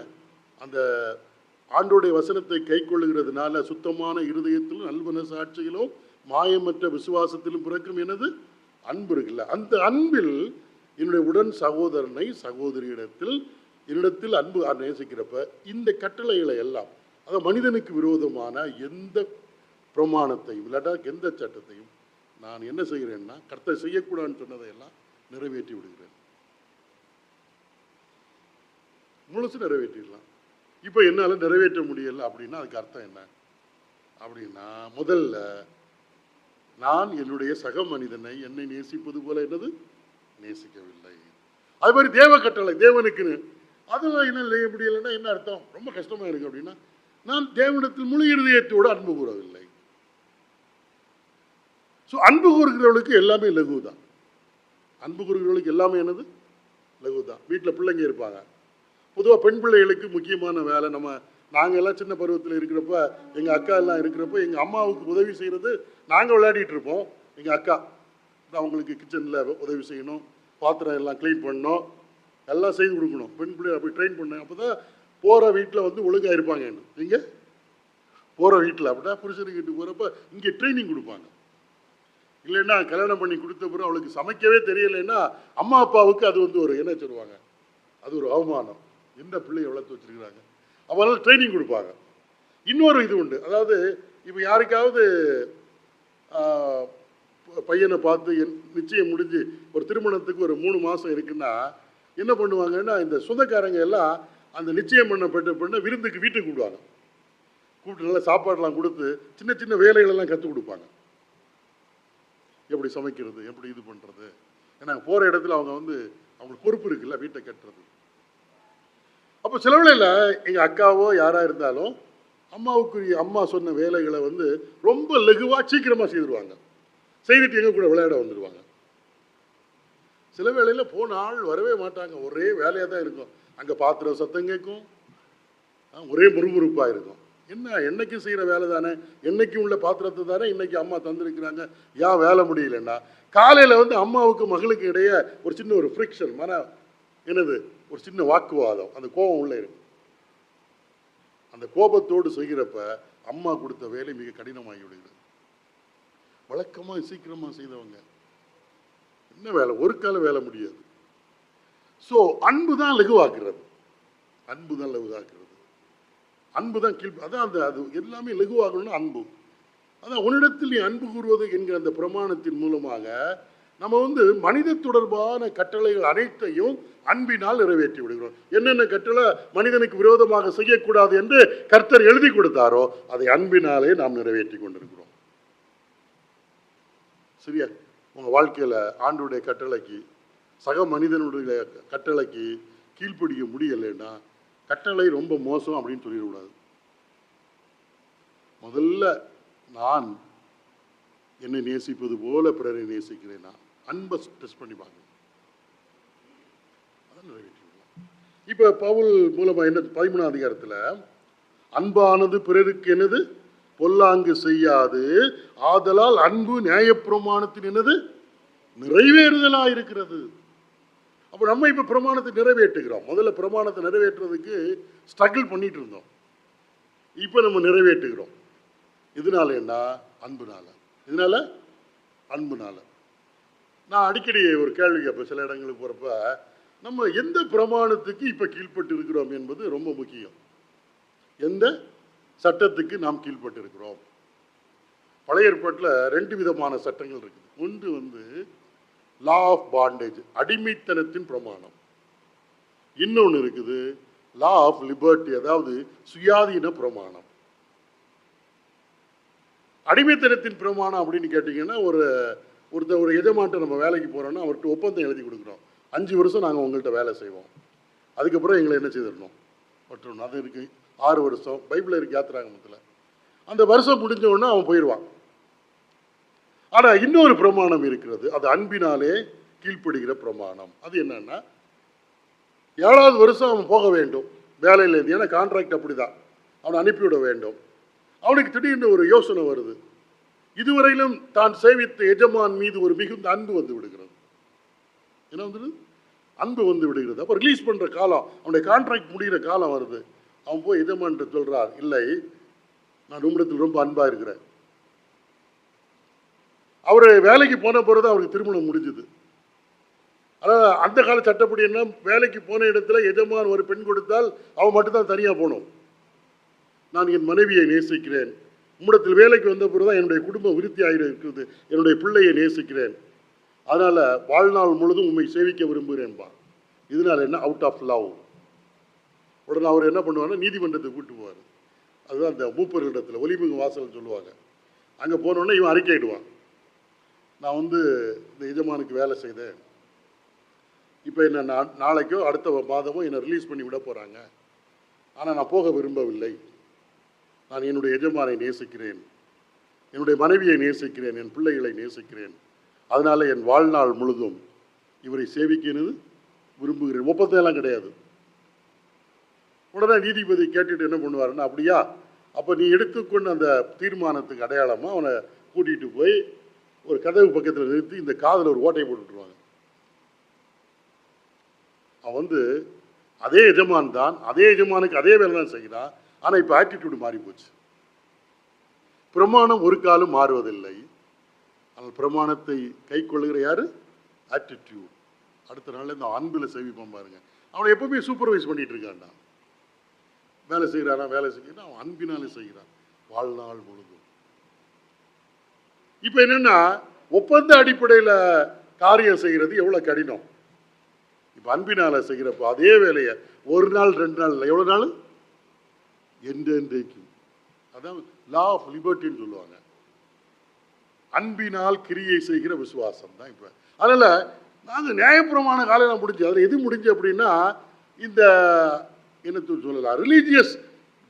அந்த ஆண்டோடைய வசனத்தை கை கொள்ளுகிறதுனால சுத்தமான இருதயத்திலும் நல்வன சாட்சியிலும் மாயமற்ற விசுவாசத்திலும் பிறக்கும் எனது அன்பு இருக்குல்ல, அந்த அன்பில் என்னுடைய உடன் சகோதரனை என்னிடத்தில் அன்பு நேசிக்கிறப்ப இந்த கட்டளைகளை எல்லாம், அதாவது மனிதனுக்கு விரோதமான எந்த பிரமாணத்தையும் இல்லாட்டா எந்த சட்டத்தையும் நான் என்ன செய்கிறேன்னா கர்த்தர் செய்யக்கூடாதுன்னு சொன்னதையெல்லாம் நிறைவேற்றி விடுகிறேன். முழுசு நிறைவேற்றிடலாம். இப்போ என்னால் நிறைவேற்ற முடியலை அப்படின்னா அதுக்கு அர்த்தம் என்ன அப்படின்னா, முதல்ல நான் என்னுடைய சக மனிதனை என்னை நேசிப்பது போல என்னது நேசிக்கவில்லை. அது மாதிரி தேவ கட்டளை தேவனுக்குன்னு அதெல்லாம் என்ன செய்ய முடியலைன்னா என்ன அர்த்தம்? ரொம்ப கஷ்டமா இருக்கு அப்படின்னா, நான் தேவனிடத்தில் முழு இருதயத்தோடு அன்பு கூறவில்லை. ஸோ அன்பு கூறுகிறவளுக்கு எல்லாமே லகு தான். அன்பு கூறுகிறவளுக்கு எல்லாமே என்னது லகு தான். வீட்டில் பிள்ளைங்க இருப்பாங்க. பொதுவாக பெண் பிள்ளைகளுக்கு முக்கியமான வேலை, நாங்கள் எல்லாம் சின்ன பருவத்தில் இருக்கிறப்ப, எங்கள் அக்கா எல்லாம் இருக்கிறப்ப எங்கள் அம்மாவுக்கு உதவி செய்கிறது, நாங்கள் விளையாடிட்டு இருப்போம். எங்கள் அக்கா அவங்களுக்கு கிச்சனில் உதவி செய்யணும், பாத்திரம் எல்லாம் க்ளீன் பண்ணணும், எல்லாம் செய்து கொடுக்கணும். பெண் பிள்ளை அப்படி ட்ரெயின் பண்ணேன். அப்போ தான் போகிற வீட்டில் ஒழுங்காக இருப்பாங்க. நீங்கள் போகிற வீட்டில் அப்படின்னா புருஷனுக்கிட்டு போகிறப்ப இங்கே ட்ரைனிங் கொடுப்பாங்க. இல்லைன்னா கல்யாணம் பண்ணி கொடுத்த பிறகு அவளுக்கு சமைக்கவே தெரியலைன்னா அம்மா அப்பாவுக்கு அது ஒரு என்ன சொல்லுவாங்க, அது ஒரு அவமானம். என்ன பிள்ளையை வளர்த்து வச்சிருக்கிறாங்க, அவங்களால ட்ரைனிங் கொடுப்பாங்க. இன்னொரு இது உண்டு. அதாவது இப்போ யாருக்காவது பையனை பார்த்து நிச்சயம் முடிஞ்சு ஒரு திருமணத்துக்கு ஒரு 3 மாதம் இருக்குன்னா என்ன பண்ணுவாங்கன்னா, இந்த சொந்தக்காரங்க எல்லாம் அந்த நிச்சயம் பண்ணப்பட்ட பெண்ணை விருந்துக்கு வீட்டுக்கு கூப்பிடுவாங்க. கூப்பிட்டு நல்லா சாப்பாடெல்லாம் கொடுத்து சின்ன சின்ன வேலைகளெல்லாம் கற்றுக் கொடுப்பாங்க. எப்படி சமைக்கிறது, எப்படி இது பண்ணுறது. ஏன்னா போகிற இடத்துல அவங்க அவங்களுக்கு பொறுப்பு இருக்குல்ல, வீட்டை கட்டுறது. அப்போ சில வேளையில் எங்கள் அக்காவோ யாராக இருந்தாலும் அம்மா சொன்ன வேலைகளை ரொம்ப லகுவாக சீக்கிரமாக செய்துருவாங்க. செய்துட்டு எங்கள் கூட விளையாட வந்துடுவாங்க. சில வேளையில் போன ஆள் வரவே மாட்டாங்க, ஒரே வேலையாக தான் இருக்கும். அங்கே பாத்திரம் சத்தம் கேட்கும், ஒரே முறுமுறுப்பாக இருக்கும். என்ன என்னைக்கு செய்கிற வேலை தானே, என்னைக்கு உள்ள பாத்திரத்தை தானே இன்னைக்கு அம்மா தந்துருக்கிறாங்க, ஏன் வேலை முடியலன்னா காலையில் அம்மாவுக்கு மகளுக்கு இடையே ஒரு சின்ன ஒரு ஃப்ரிக்ஷன், ஒரு சின்ன வாக்குவாதம், அந்த கோபம் உள்ளே இருக்கும். அந்த கோபத்தோடு செய்கிறப்ப அம்மா கொடுத்த வேலை மிக கடினமாகி விடுகிறது. வழக்கமாக சீக்கிரமாக செய்தவங்க என்ன வேலை, ஒரு கால வேலை முடியாது. ஸோ அன்பு தான் லகுவாக்குறது, அன்பு தான் லகுவாக்குறது, அன்பு தான் அதான் அது எல்லாமே லகுவாகணும்னா அன்பு. அதான் உன்னிடத்தில் நீ அன்பு கூறுவது என்கிற அந்த பிரமாணத்தின் மூலமாக நம்ம மனித தொடர்பான கட்டளைகள் அனைத்தையும் அன்பினால் நிறைவேற்றி விடுகிறோம். என்னென்ன கட்டளை மனிதனுக்கு விரோதமாக செய்யக்கூடாது என்று கர்த்தர் எழுதி கொடுத்தாரோ அதை அன்பினாலே நாம் நிறைவேற்றி கொண்டிருக்கிறோம். சரியா? உங்கள் வாழ்க்கையில் ஆண்டவருடைய கட்டளைக்கு, சக மனிதனுடைய கட்டளைக்கு கீழ்ப்படிக்க முடியலைன்னா கட்டளை ரொம்ப மோசம் அப்படின்னு சொல்லிடக்கூடாது. முதல்ல நான் என்னை நேசிப்பது போல பிறரை நேசிக்கிறேன்னா அன்பை டெஸ்ட் பண்ணி பார்க்கணும். அதான் நிறைவேற்றிடலாம். இப்போ பவுல் மூலமாக என்ன 13ஆம் அதிகாரத்தில் அன்பானது பிறருக்கு என்னது பொல்லாங்கு செய்யாது, ஆதலால் அன்பு நியாயப்பிரமாணத்தின் என்னது நிறைவேறுதலாக இருக்கிறது. அப்போ நம்ம இப்போ பிரமாணத்தை நிறைவேற்றுகிறோம். முதல்ல பிரமாணத்தை நிறைவேற்றுறதுக்கு ஸ்ட்ரகிள் பண்ணிட்டு இருந்தோம், இப்போ நம்ம நிறைவேற்றுகிறோம். இதனால என்ன? அன்புனால. இதனால அன்புனால. நான் அடிக்கடி ஒரு கேள்வி கேட்பேன் சில இடங்களுக்கு போகிறப்ப, நம்ம எந்த பிரமாணத்துக்கு இப்போ கீழ்பட்டு இருக்கிறோம் என்பது ரொம்ப முக்கியம். எந்த சட்டத்துக்கு நாம் கீழ்பட்டு இருக்கிறோம்? பழைய ஏற்பாட்டில் 2 விதமான சட்டங்கள் இருக்குது. ஒன்று லா ஆஃப் பாண்டேஜ், அடிமைத்தனத்தின் பிரமாணம். இன்னொன்று இருக்குது லா ஆஃப் லிபர்ட்டி, அதாவது சுயாதீன பிரமாணம். அடிமைத்தனத்தின் பிரமாணம் அப்படின்னு கேட்டிங்கன்னா, ஒரு எஜமான்ட்ட நம்ம வேலைக்கு போகிறோன்னா அவர்கிட்ட ஒப்பந்தம் எழுதி கொடுக்குறோம். 5 வருஷம் நாங்கள் உங்கள்கிட்ட வேலை செய்வோம், அதுக்கப்புறம் எங்களை என்ன செய்திடணும் ஒட்டணும். அது இருக்குது 6 வருஷம். பைபிளில் இருக்குது யாத்திராகமத்தில். அந்த வருஷம் முடிஞ்ச உடனே அவன் போயிடுவான். ஆனால் இன்னொரு பிரமாணம் இருக்கிறது, அது அன்பினாலே கீழ்ப்படுகிற பிரமாணம். அது என்னன்னா 7வது வருஷம் அவன் போக வேண்டும் வேலையிலேருந்து. ஏன்னா கான்ட்ராக்ட் அப்படி தான், அவனை அனுப்பிவிட வேண்டும். அவனுக்கு திடீர்னு ஒரு யோசனை வருது, இதுவரையிலும் தான் சேவித்த எஜமான் மீது ஒரு மிகுந்த அன்பு வந்து விடுகிறது. என்ன வந்துடுது? அன்பு வந்து விடுகிறது. அப்போ ரிலீஸ் பண்ணுற காலம், அவனுடைய கான்ட்ராக்ட் முடிகிற காலம் வருது. அவன் போய் எஜமான்கிட்ட சொல்கிறார், இல்லை நான் உம்மிடத்தில் ரொம்ப அன்பாக இருக்கிறேன். அவர் வேலைக்கு போன பிறகு அவருக்கு திருமணம் முடிஞ்சுது. அதாவது அந்த கால சட்டப்படி என்ன, வேலைக்கு போன இடத்துல எஜமான் ஒரு பெண் கொடுத்தால் அவன் மட்டும்தான் தனியாக போகணும். நான் என் மனைவியை நேசிக்கிறேன், உம்மிடத்தில் வேலைக்கு வந்த பிறகுதான் என்னுடைய குடும்பம் விருத்தி இருக்கிறது, என்னுடைய பிள்ளையை நேசிக்கிறேன், அதனால வாழ்நாள் முழுதும் உண்மை சேவிக்க விரும்புகிறேன்பா. இதனால என்ன? Out of love. உடனே அவர் என்ன பண்ணுவாருன்னா நீதிமன்றத்துக்கு கூட்டு போவார். அதுதான் அந்த மூப்பர்களிடத்தில் ஒலிமுக வாசல் சொல்லுவாங்க. அங்கே போனோடனே இவன் அறிக்கையிடுவான், நான் இந்த எஜமானுக்கு வேலை செய்தேன், இப்போ என்ன நாளைக்கோ அடுத்த மாதமோ என்னை ரிலீஸ் பண்ணி விட போகிறாங்க, ஆனால் நான் போக விரும்பவில்லை, நான் என்னுடைய எஜமானை நேசிக்கிறேன், என்னுடைய மனைவியை நேசிக்கிறேன், என் பிள்ளைகளை நேசிக்கிறேன், அதனால் என் வாழ்நாள் முழுதும் இவரை சேவிக்கிறது விரும்புகிறேன். ஒப்பந்தெல்லாம் கிடையாது. உடனே நீதிபதி கேட்டுட்டு என்ன பண்ணுவாருன்னா, அப்படியா, அப்போ நீ எடுத்துக்கொண்டு அந்த தீர்மானத்துக்கு அடையாளமாக அவனை கூட்டிகிட்டு போய் ஒரு கதவு பக்கத்தில் நிறுத்தி இந்த காதில் ஒரு ஓட்டையை போட்டுவிட்டுருவாங்க. அவன் அதே எஜமான் தான், அதே எஜமானுக்கு அதே வேலை தான் செய்கிறான், ஆனால் இப்போ ஆட்டிடியூடு மாறி போச்சு. பிரமாணம் ஒரு காலம் மாறுவதில்லை, ஆனால் பிரமாணத்தை கை கொள்ளுகிற யாரு? ஆட்டிடியூட். அடுத்த நாள் இந்த அன்பில் சேவிப்பான் பாருங்க. அவனை எப்பவுமே சூப்பர்வைஸ் பண்ணிட்டு இருக்கான்டா. வேலை செய்கிறானா, வேலை செய்கிறான், அவன் அன்பினாலே செய்கிறான் வாழ்நாள் முழுதும். இப்போ என்னன்னா, ஒப்பந்த அடிப்படையில் காரியம் செய்கிறது எவ்வளோ கடினம். இப்போ அன்பினால செய்கிறப்போ அதே வேலையை ஒரு நாள் 2 நாள் இல்லை, எவ்வளோ நாள்? என்றைக்கும். அதான் லா ஆஃப் லிபர்ட்டின்னு சொல்லுவாங்க. அன்பினால் கிரியை செய்கிற விசுவாசம் தான். இப்போ அதனால் நாங்கள் நியாயபுரமான காலம் முடிஞ்சு, அதில் எது முடிஞ்சு அப்படின்னா, இந்த என்ன சொல்லலாம், ரிலீஜியஸ்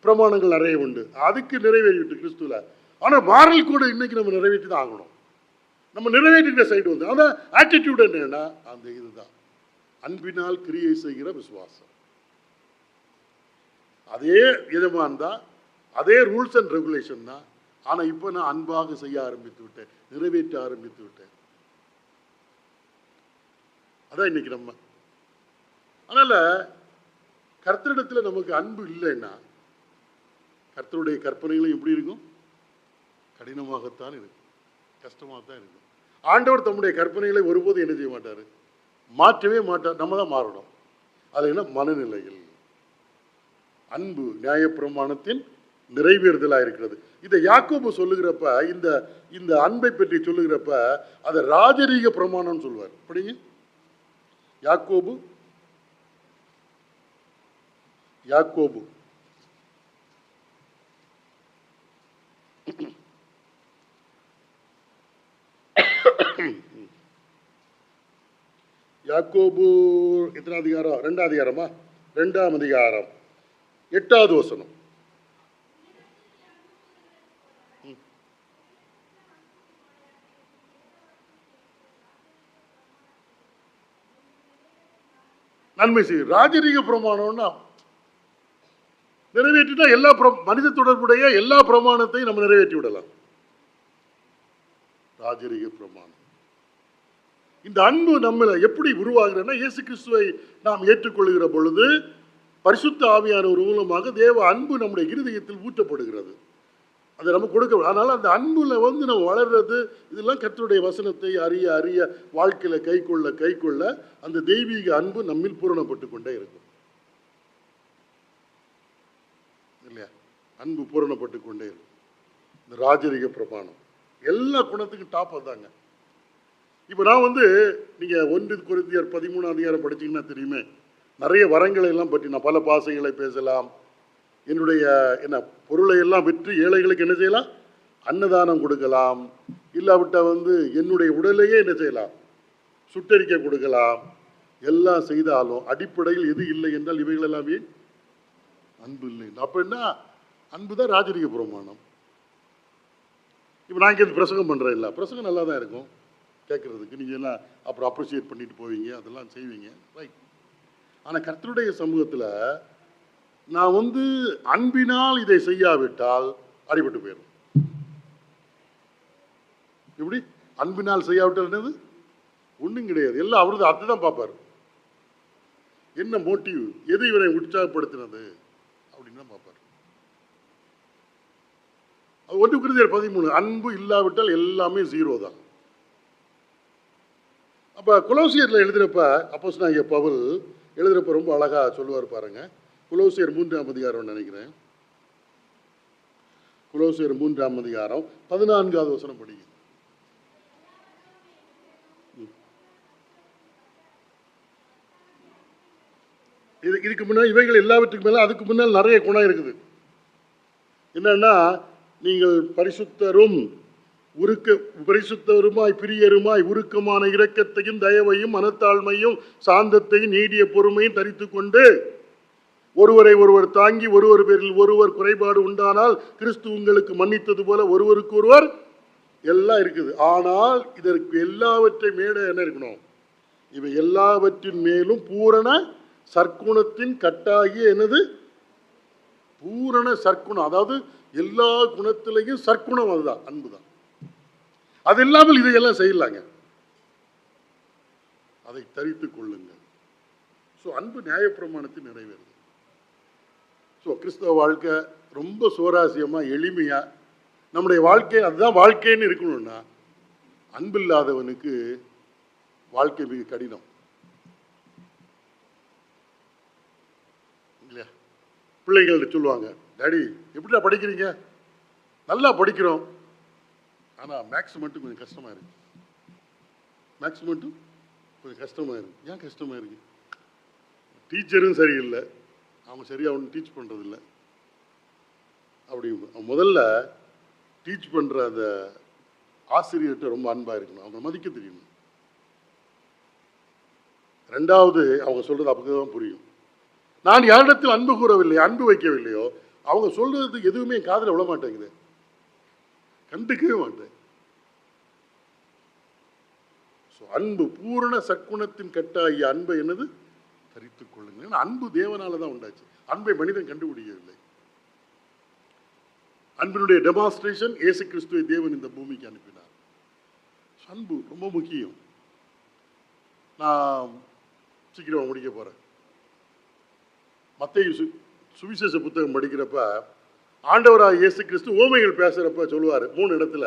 பிரமாணங்கள் நிறைய உண்டு, அதுக்கு நிறைவேறிவிட்டு கிறிஸ்துவில். ஆனால் மாரல் கூட இன்னைக்கு நம்ம நிறைவேற்றி தான் ஆகணும். நம்ம நிறைவேற்றிக்கிற சைடு அதான் ஆட்டிடியூட் என்னன்னா, அந்த இதுதான் அன்பினால் கிரியை செய்கிற விசுவாசம். அதே எஜமான் தான், அதே ரூல்ஸ் அண்ட் ரெகுலேஷன் தான். ஆனால் இப்போ நான் அன்பாக செய்ய ஆரம்பித்து விட்டேன், நிறைவேற்ற ஆரம்பித்து விட்டேன். அதான் இன்னைக்கு நம்ம. அதனால கர்த்தரிடத்தில் நமக்கு அன்பு இல்லைன்னா கர்த்தருடைய கற்பனைகளும் எப்படி இருக்கும்? கடினமாகத்தான் இருக்கும், கஷ்டமாக தான் இருக்கும். ஆண்டவர் தம்முடைய கற்பனைகளை ஒருபோது என்ன செய்ய மாட்டார்? மாற்றவே மாட்டார். நம்ம தான் மாறணும். அது என்ன? மனநிலையில் அன்பு நியாயப்பிரமாணத்தின் நிறைவேறுதலாக இருக்கிறது. இதை யாக்கோபு சொல்லுகிறப்ப, இந்த அன்பை பற்றி சொல்லுகிறப்ப அதை ராஜரீக பிரமாணம் சொல்வார். படிங்க யாக்கோபு யாக்கோபு யாக்கோபு எத்தனை அதிகாரம்? 2ஆம் அதிகாரமா? 2ஆம் அதிகாரம் 8வது வசனம். நன்மை செய்யும் ராஜரீக பிரமாணம்னா நிறைவேற்றிட்டா எல்லா மனித தொடர்புடைய எல்லா பிரமாணத்தையும் நம்ம நிறைவேற்றி விடலாம். ராஜரீக பிரமாணம். இந்த அன்பு நம்மள எப்படி உருவாகிறதுனா, இயேசு கிறிஸ்துவை நாம் ஏற்றுக்கொள்கிற பொழுது பரிசுத்த ஆவியானவர் மூலமாக தேவ அன்பு நம்முடைய இருதயத்தில் ஊற்றப்படுகிறது. அதை நம்ம கொடுக்க. அதனால அந்த அன்புல நம்ம வளர்றது, இதெல்லாம் கர்த்தருடைய வசனத்தை அறிய அறிய வாழ்க்கையில கை கொள்ள அந்த தெய்வீக அன்பு நம்மில் பூரணப்பட்டு கொண்டே இருக்கும் இல்லையா? அன்பு பூரணப்பட்டு கொண்டே இருக்கும். இந்த ராஜரீக பிரமாணம் எல்லா குணத்துக்கும் டாப் தாங்க. இப்போ நான் நீங்க 1 கொரிந்தியர் 13ஆம் அதிகாரம் படிச்சீங்கன்னா தெரியுமே, நிறைய வரங்களை எல்லாம் பற்றி நான் பல பாசைகளை பேசலாம். என்னுடைய பொருளை எல்லாம் விற்று ஏழைகளுக்கு என்ன செய்யலாம்? அன்னதானம் கொடுக்கலாம். இல்லாவிட்டால் என்னுடைய உடலையே என்ன செய்யலாம்? சுட்டரிக்க கொடுக்கலாம். எல்லாம் செய்தாலும் அடிப்படையில் எது இல்லை என்றால் இவைகள் எல்லாமே அன்பு இல்லை. அப்போ என்ன? அன்பு தான் ராஜரீக பிரமாணம். இப்போ நான் இங்கே பிரசங்கம் பண்ணுறேன், இல்லை பிரசங்கம் நல்லா தான் இருக்கும் கேட்குறதுக்கு, நீங்கள் எல்லாம் அப்புறம் அப்ரிஷியேட் பண்ணிட்டு போவீங்க, அதெல்லாம் செய்வீங்க, ரைட். ஆனால் கர்த்தருடைய சமூகத்தில் நான் அன்பினால் இதை செய்யாவிட்டால் அடிபட்டு போயிடும். எப்படி? அன்பினால் செய்யாவிட்டால் என்னது? ஒன்றும் கிடையாது. எல்லாம் அவரது அதுதான் பார்ப்பார். என்ன மோட்டிவ், எது இவரை உற்சாகப்படுத்தினது அப்படின்னு தான் பார்ப்பார். 1 கொரிந்தியர் 13 அன்பு இல்லாவிட்டால் எல்லாமே 0 தான். அப்போ கொலோசியரில் எழுதுகிறப்ப அப்போஸ்தலனாகிய பவுல் எழுதுகிறப்ப ரொம்ப அழகாக சொல்லுவார் பாருங்க. கொலோசியர் 3ஆம் அதிகாரம் நினைக்கிறேன். கொலோசியர் 3ஆம் அதிகாரம் 14வது வசனம் படிங்க. இதுக்கு முன்னால் இவைகள் எல்லாவற்றுக்கு மேலே அதுக்கு முன்னால் நிறைய குணம் இருக்குது. என்னன்னா, நீங்கள் பரிசுத்தருமாய் பிரியருமாய் உருக்கமான இரக்கத்தையும் தயவையும் மனத்தாழ்மையும் சாந்தத்தையும் நீடிய பொறுமையும் தரித்து கொண்டு ஒருவரை ஒருவர் தாங்கி ஒருவர் பேரில் ஒருவர் குறைபாடு உண்டானால் கிறிஸ்து உங்களுக்கு மன்னித்தது போல ஒருவருக்கு ஒருவர் எல்லாம் இருக்குது. ஆனால் இதற்கு எல்லாவற்றை மேல என்ன இருக்கணும்? இவை எல்லாவற்றின் மேலும் பூரண சற்குணத்தின் கட்டாகிய என்னது? பூரண சற்குணம். அதாவது எல்லா குணத்திலையும் சற்குணம், அதுதான் அன்பு தான். அது இல்லாமல் இதையெல்லாம் செய்யலாங்க. அதை தரித்துக் கொள்ளுங்கள். ஸோ அன்பு நியாயப்பிரமாணத்தை நிறைவேறுது. ஸோ கிறிஸ்தவ வாழ்க்கை ரொம்ப சுவாரஸ்யமாக எளிமையாக நம்முடைய வாழ்க்கை அதுதான் வாழ்க்கைன்னு இருக்கணும்னா, அன்பில்லாதவனுக்கு வாழ்க்கை மிக கடினம் இல்லையா? பிள்ளைங்கள்ட்ட சொல்லுவாங்க, டாடி எப்படிடா படிக்கிறீங்க? நல்லா படிக்கிறோம், ஆனால் மேக்ஸ் மட்டும் கொஞ்சம் கஷ்டமாக இருக்கு. மேக்ஸ் மட்டும் கொஞ்சம் கஷ்டமாக இருக்கு. ஏன் கஷ்டமாக இருக்கு? டீச்சரும் சரியில்லை, அவங்க சரியாக ஒன்றும் டீச் பண்ணுறதில்ல. அப்படி முதல்ல டீச் பண்ணுற அந்த ஆசிரியர்கிட்ட ரொம்ப அன்பாக இருக்கணும், அவங்க மதிக்க தெரியணும். ரெண்டாவது, அவங்க சொல்கிறது அப்போ தான் புரியும். நான் யாரிடத்தில் அன்பு கூறவில்லை, அன்பு வைக்கவில்லையோ, அவங்க சொல்றது எதுவுமே காதில் விட மாட்டேங்குது, கண்டுக்கவே மாட்டேன். அன்பு பூரண சற்குணத்தின் கட்டாகிய அன்பை என்னது? தரித்துக் கொள்ளுங்கள். அன்பு தேவனால தான் உண்டாச்சு, அன்பை மனிதன் கண்டுபிடிக்கவில்லை. அன்பினுடைய டெமான்ஸ்ட்ரேஷன் இயேசு கிறிஸ்துவை தேவன் இந்த பூமிக்கு அனுப்பினார். அன்பு ரொம்ப முக்கியம். நான் சீக்கிரமா முடிக்க போறேன். மத்தேயு சுவிசேஷ புத்தகம் படிக்கிறப்ப ஆண்டவராக இயேசு கிறிஸ்து ஓமைகள் பேசுறப்ப சொல்லுவார் 3 இடத்துல.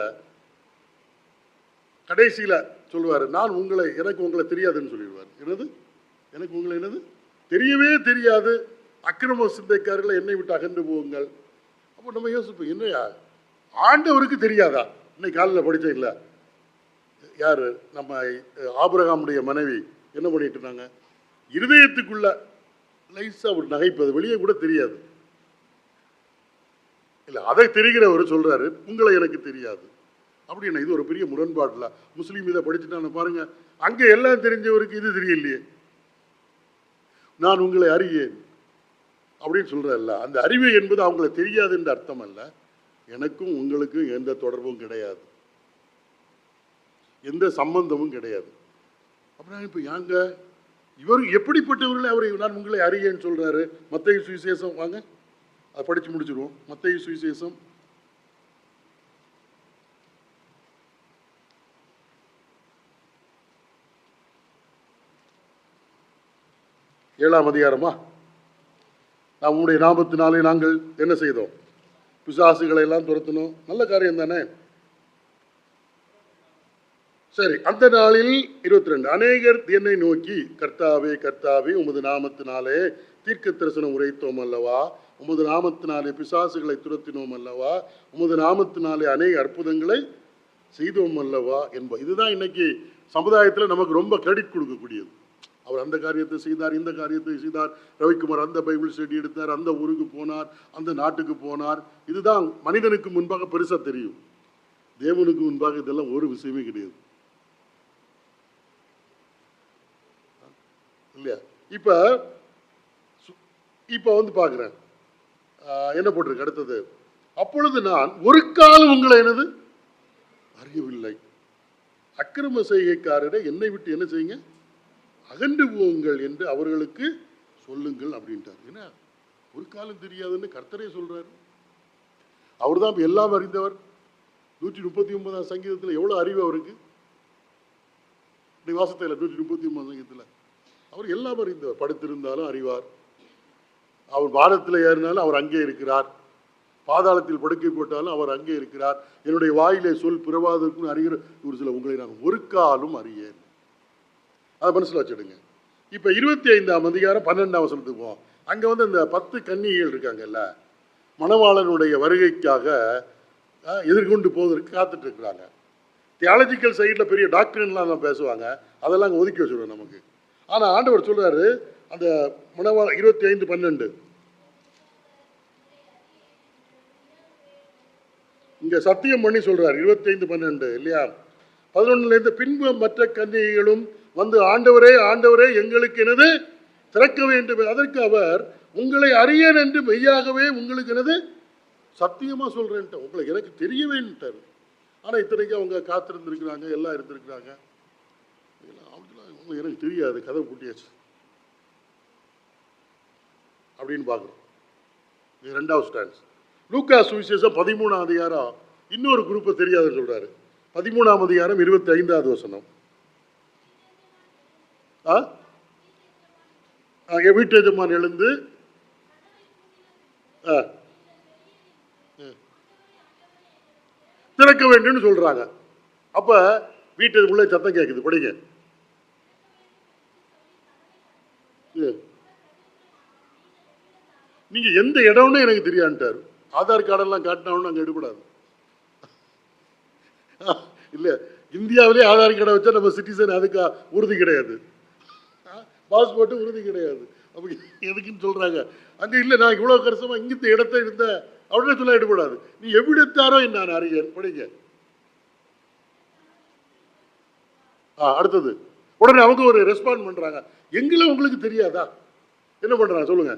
கடைசியில் சொல்லுவார், நான் எனக்கு உங்களை தெரியாதுன்னு சொல்லிடுவார். என்னது? எனக்கு உங்களை என்னது தெரியவே தெரியாது, அக்கிரம சிந்தைக்காரர்களை என்னை விட்டு அகன்று போகுங்கள். அப்போ நம்ம யோசிப்போம், என்னையா ஆண்டவருக்கு தெரியாதா? இன்னைக்கு காலையில் படித்தேன் இல்லை, யார் நம்ம ஆபிரகாமுடைய மனைவி என்ன பண்ணிட்டு இருந்தாங்க, இருதயத்துக்குள்ள லைஸா ஒரு நகைப்பது, வெளியே கூட தெரியாது இல்லை. அதை தெரிகிறவர் சொல்றாரு, உங்களை எனக்கு தெரியாது அப்படின்னா இது ஒரு பெரிய முரண்பாடுல. முஸ்லீம் இதை படிச்சுட்டான்னு பாருங்க, அங்கே எல்லாம் தெரிஞ்சவருக்கு இது தெரியலையே. நான் உங்களை அறியேன் அப்படின்னு சொல்றல்ல, அந்த அறிவு என்பது அவங்களை தெரியாதுன்ற அர்த்தம் அல்ல. எனக்கும் உங்களுக்கும் எந்த தொடர்பும் கிடையாது, எந்த சம்பந்தமும் கிடையாது. அப்படின்னா இப்போ யாங்க இவர் எப்படிப்பட்டவர்களே அவரை நான் உங்களை அறியேன்னு சொல்றாரு? மத்தேயு சுவிசேஷம் வாங்க, அதை படிச்சு முடிச்சிருவோம். மத்தேயு சுவிசேஷம் 7ஆம் அதிகாரமா? நம்முடைய நாமத்தினாலே நாங்கள் என்ன செய்தோம்? பிசாசுகளை எல்லாம் துரத்தணும். நல்ல காரியம் தானே? சரி, அந்த நாளில் 22 அநேகர் என்னை நோக்கி, கர்த்தாவே கர்த்தாவே உமது நாமத்தினாலே தீர்க்க தரிசனம் உரைத்தோம் அல்லவா, உமது நாமத்தினாலே பிசாசுகளை துரத்தினோம் அல்லவா, உமது நாமத்தினாலே அநேக அற்புதங்களை செய்தோம் அல்லவா என்ப. இதுதான் இன்னைக்கு சமுதாயத்தில் நமக்கு ரொம்ப கிரெடிட் கொடுக்கக்கூடியது. அவர் அந்த காரியத்தை செய்தார், இந்த காரியத்தை செய்தார். ரவிக்குமார் அந்த பைபிள் ஸ்டடி எடுத்தார், அந்த ஊருக்கு போனார், அந்த நாட்டுக்கு போனார். இதுதான் மனிதனுக்கு முன்பாக பெருசா தெரியும். தேவனுக்கு முன்பாக இதெல்லாம் ஒரு விஷயமே கிடையாது இல்லையா? இப்ப வந்து பார்க்கிறேன் என்ன போட்டிருக்கு அடுத்தது, அப்பொழுது நான் ஒரு காலம் உங்களை என்னது அறியவில்லை, அக்கிரம செய்கைக்காரரை என்னை விட்டு என்ன செய்யுங்க, அகன்று போங்கள் என்று அவர்களுக்கு சொல்லுங்கள் அப்படின்ட்டார். ஏன்னா ஒரு காலம் தெரியாதுன்னு கர்த்தரே சொல்றாரு. அவர் தான் எல்லாம் அறிந்தவர். 139ஆம் சங்கீதத்தில் எவ்வளவு அறிவு அவருக்கு, வாசத்தில் 139ஆம் சங்கீதத்தில் அவர் எல்லாம் அறிந்தவர். படுத்திருந்தாலும் அறிவார், அவர் வானத்தில் ஏறினாலும் அவர் அங்கே இருக்கிறார், பாதாளத்தில் படுக்கை போட்டாலும் அவர் அங்கே இருக்கிறார். என்னுடைய வாயிலே சொல் பிறவாதற்கும் அறிகிற ஒரு சில உங்களை நான் ஒரு காலம் அறியேன். அதை மனசில் வச்சுடுங்க. இப்போ 25ஆம் அதிகாரம் 12ஆம் வசனத்துக்கு போவோம். அங்கே வந்து இந்த 10 கன்னிகைகள் இருக்காங்கல்ல, மணவாளனுடைய வருகைக்காக எதிர்கொண்டு போவதற்கு காத்துட்டு இருக்கிறாங்க. தியாலஜிக்கல் சைடில் பெரிய டாக்டர்லாம் பேசுவாங்க, அதெல்லாம் அங்கே ஒதுக்கி வச்சுருவோம் நமக்கு. ஆனால் ஆண்டவர் சொல்கிறாரு அந்த மணவாள 25:12 இங்கே சத்தியம் பண்ணி சொல்கிறார். 25:12 இல்லையா? 11 பின்பு மற்ற கன்னிகைகளும் வந்து ஆண்டவரே ஆண்டவரே எங்களுக்கு எனது திறக்க வேண்டும், அதற்கு அவர் உங்களை அறியேன் என்று மெய்யாகவே உங்களுக்கு எனது சத்தியமாக சொல்கிறேன்ட்டு உங்களுக்கு எனக்கு தெரியவேன்ட்டார். ஆனால் இத்தனைக்கு அவங்க காத்திருந்துருக்குறாங்க, எல்லாம் இருந்திருக்கிறாங்க. எனக்கு தெரியாது, கதவு பூட்டியாச்சு அப்படின்னு பார்க்குறோம். இது 2வது ஸ்டான்ஸ். லூக்கா சுவிசேஷம் 13ஆம் அதிகாரம் இன்னொரு குரூப்பை தெரியாதுன்னு சொல்கிறாரு. 13ஆம் அதிகாரம் 25வது வசனம். வீட்டு எஜமான் எழுந்து திறக்க வேண்டும் சொல்றாங்க. அப்ப வீட்டு உள்ள சத்தம் கேட்குது, படிங்க. நீங்க எந்த இடம்னு எனக்கு தெரியான்ட்டாரு. ஆதார் கார்டெல்லாம் காட்டினாலும் அங்கே எடுபடாது. இல்ல, இந்தியாவிலே ஆதார் கார்டை வச்சா நம்ம சிட்டிசன், அதுக்கு உறுதி கிடையாது, பாஸ்போர்ட்டு உறுதி கிடையாது. அப்ப எதுக்குன்னு சொல்றாங்க. அங்க இல்ல, நான் இவ்வளவு கரசமா இங்கிட்ட இடத்த இருந்த அப்படின்னு சொல்ல எடுபடாது. நீ எவ்விடத்தாரோ நான் அறியேன், படிங்க. அடுத்தது உடனே அவங்க ஒரு ரெஸ்பாண்ட் பண்றாங்க, எங்களை உங்களுக்கு தெரியாதா? என்ன பண்றாங்க சொல்லுங்க.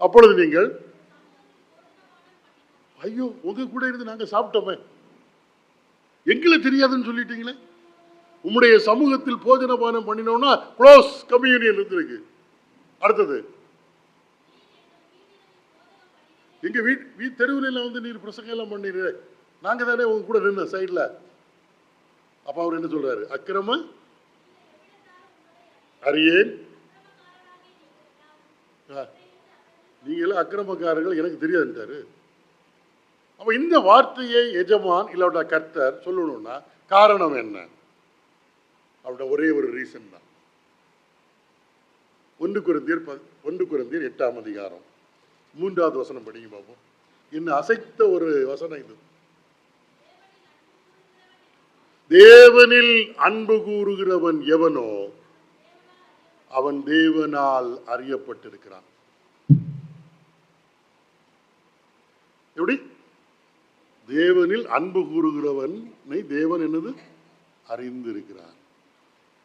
அப்பொழுது நீங்கள் ஐயோ உங்க கூட இருந்து நாங்க சாப்பிட்டோமே, எங்களை தெரியாதுன்னு சொல்லிட்டீங்களே. உம்முடைய சமூகத்தில் போஜனபானம் பண்ணினோம்னா க்ளோஸ் கம்யூனியன் இருந்திருக்கு. அடுத்தது எங்க வீட்டு தெருவில் வந்து நீர் பிரசங்கம் எல்லாம் பண்ணிடு, நாங்க தானே உங்க கூட நின்ன சைட்ல. அப்ப அவர் என்ன சொல்றாரு? அக்கிரம அறியேன், நீங்களும் அக்கிரமக்காரர்கள் எனக்கு தெரியாதுன்றாரு. அப்ப இந்த வார்த்தையை எஜமான் இல்லாவிட்ட கர்த்தர் சொல்லணும்னா காரணம் என்ன? அவட ஒரே ஒரு ரீசன் தான். 1 கொரிந்தியர் 8ஆம் அதிகாரம் 3வது வசனம் படிங்க பார்ப்போம். என்ன அசைத்த ஒரு வசனம் இது. தேவனில் அன்பு கூறுகிறவன் எவனோ அவன் தேவனால் அறியப்பட்டிருக்கிறான். எப்படி? தேவனில் அன்பு கூறுகிறவனை தேவன் என்னது அறிந்திருக்கிறான்.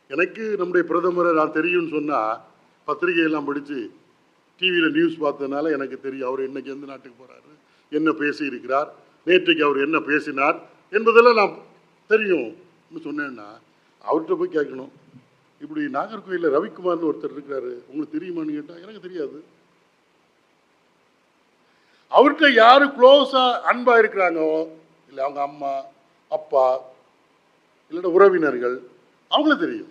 எனக்கு நம்முடைய பிரதமரை நான் தெரியும்னு சொன்னா பத்திரிகையெல்லாம் படிச்சு டிவியில் நியூஸ் பார்த்ததுனால எனக்கு தெரியும் அவர் இன்னைக்கு எந்த நாட்டுக்கு போறாரு, என்ன பேசி இருக்கிறார், நேற்றைக்கு அவர் என்ன பேசினார் என்பதெல்லாம் நான் தெரியும் சொன்னேன்னா அவர்கிட்ட போய் கேட்கணும். இப்படி நாகர்கோயிலில் ரவிக்குமார்னு ஒருத்தர் இருக்கிறாரு, உங்களுக்கு தெரியுமான்னு கேட்டா எனக்கு தெரியாது. அவர்கிட்ட யாரு க்ளோஸா அன்பா இருக்கிறாங்களோ, இல்லை அவங்க அம்மா அப்பா இல்லைன்னா உறவினர்கள், அவங்கள தெரியும்.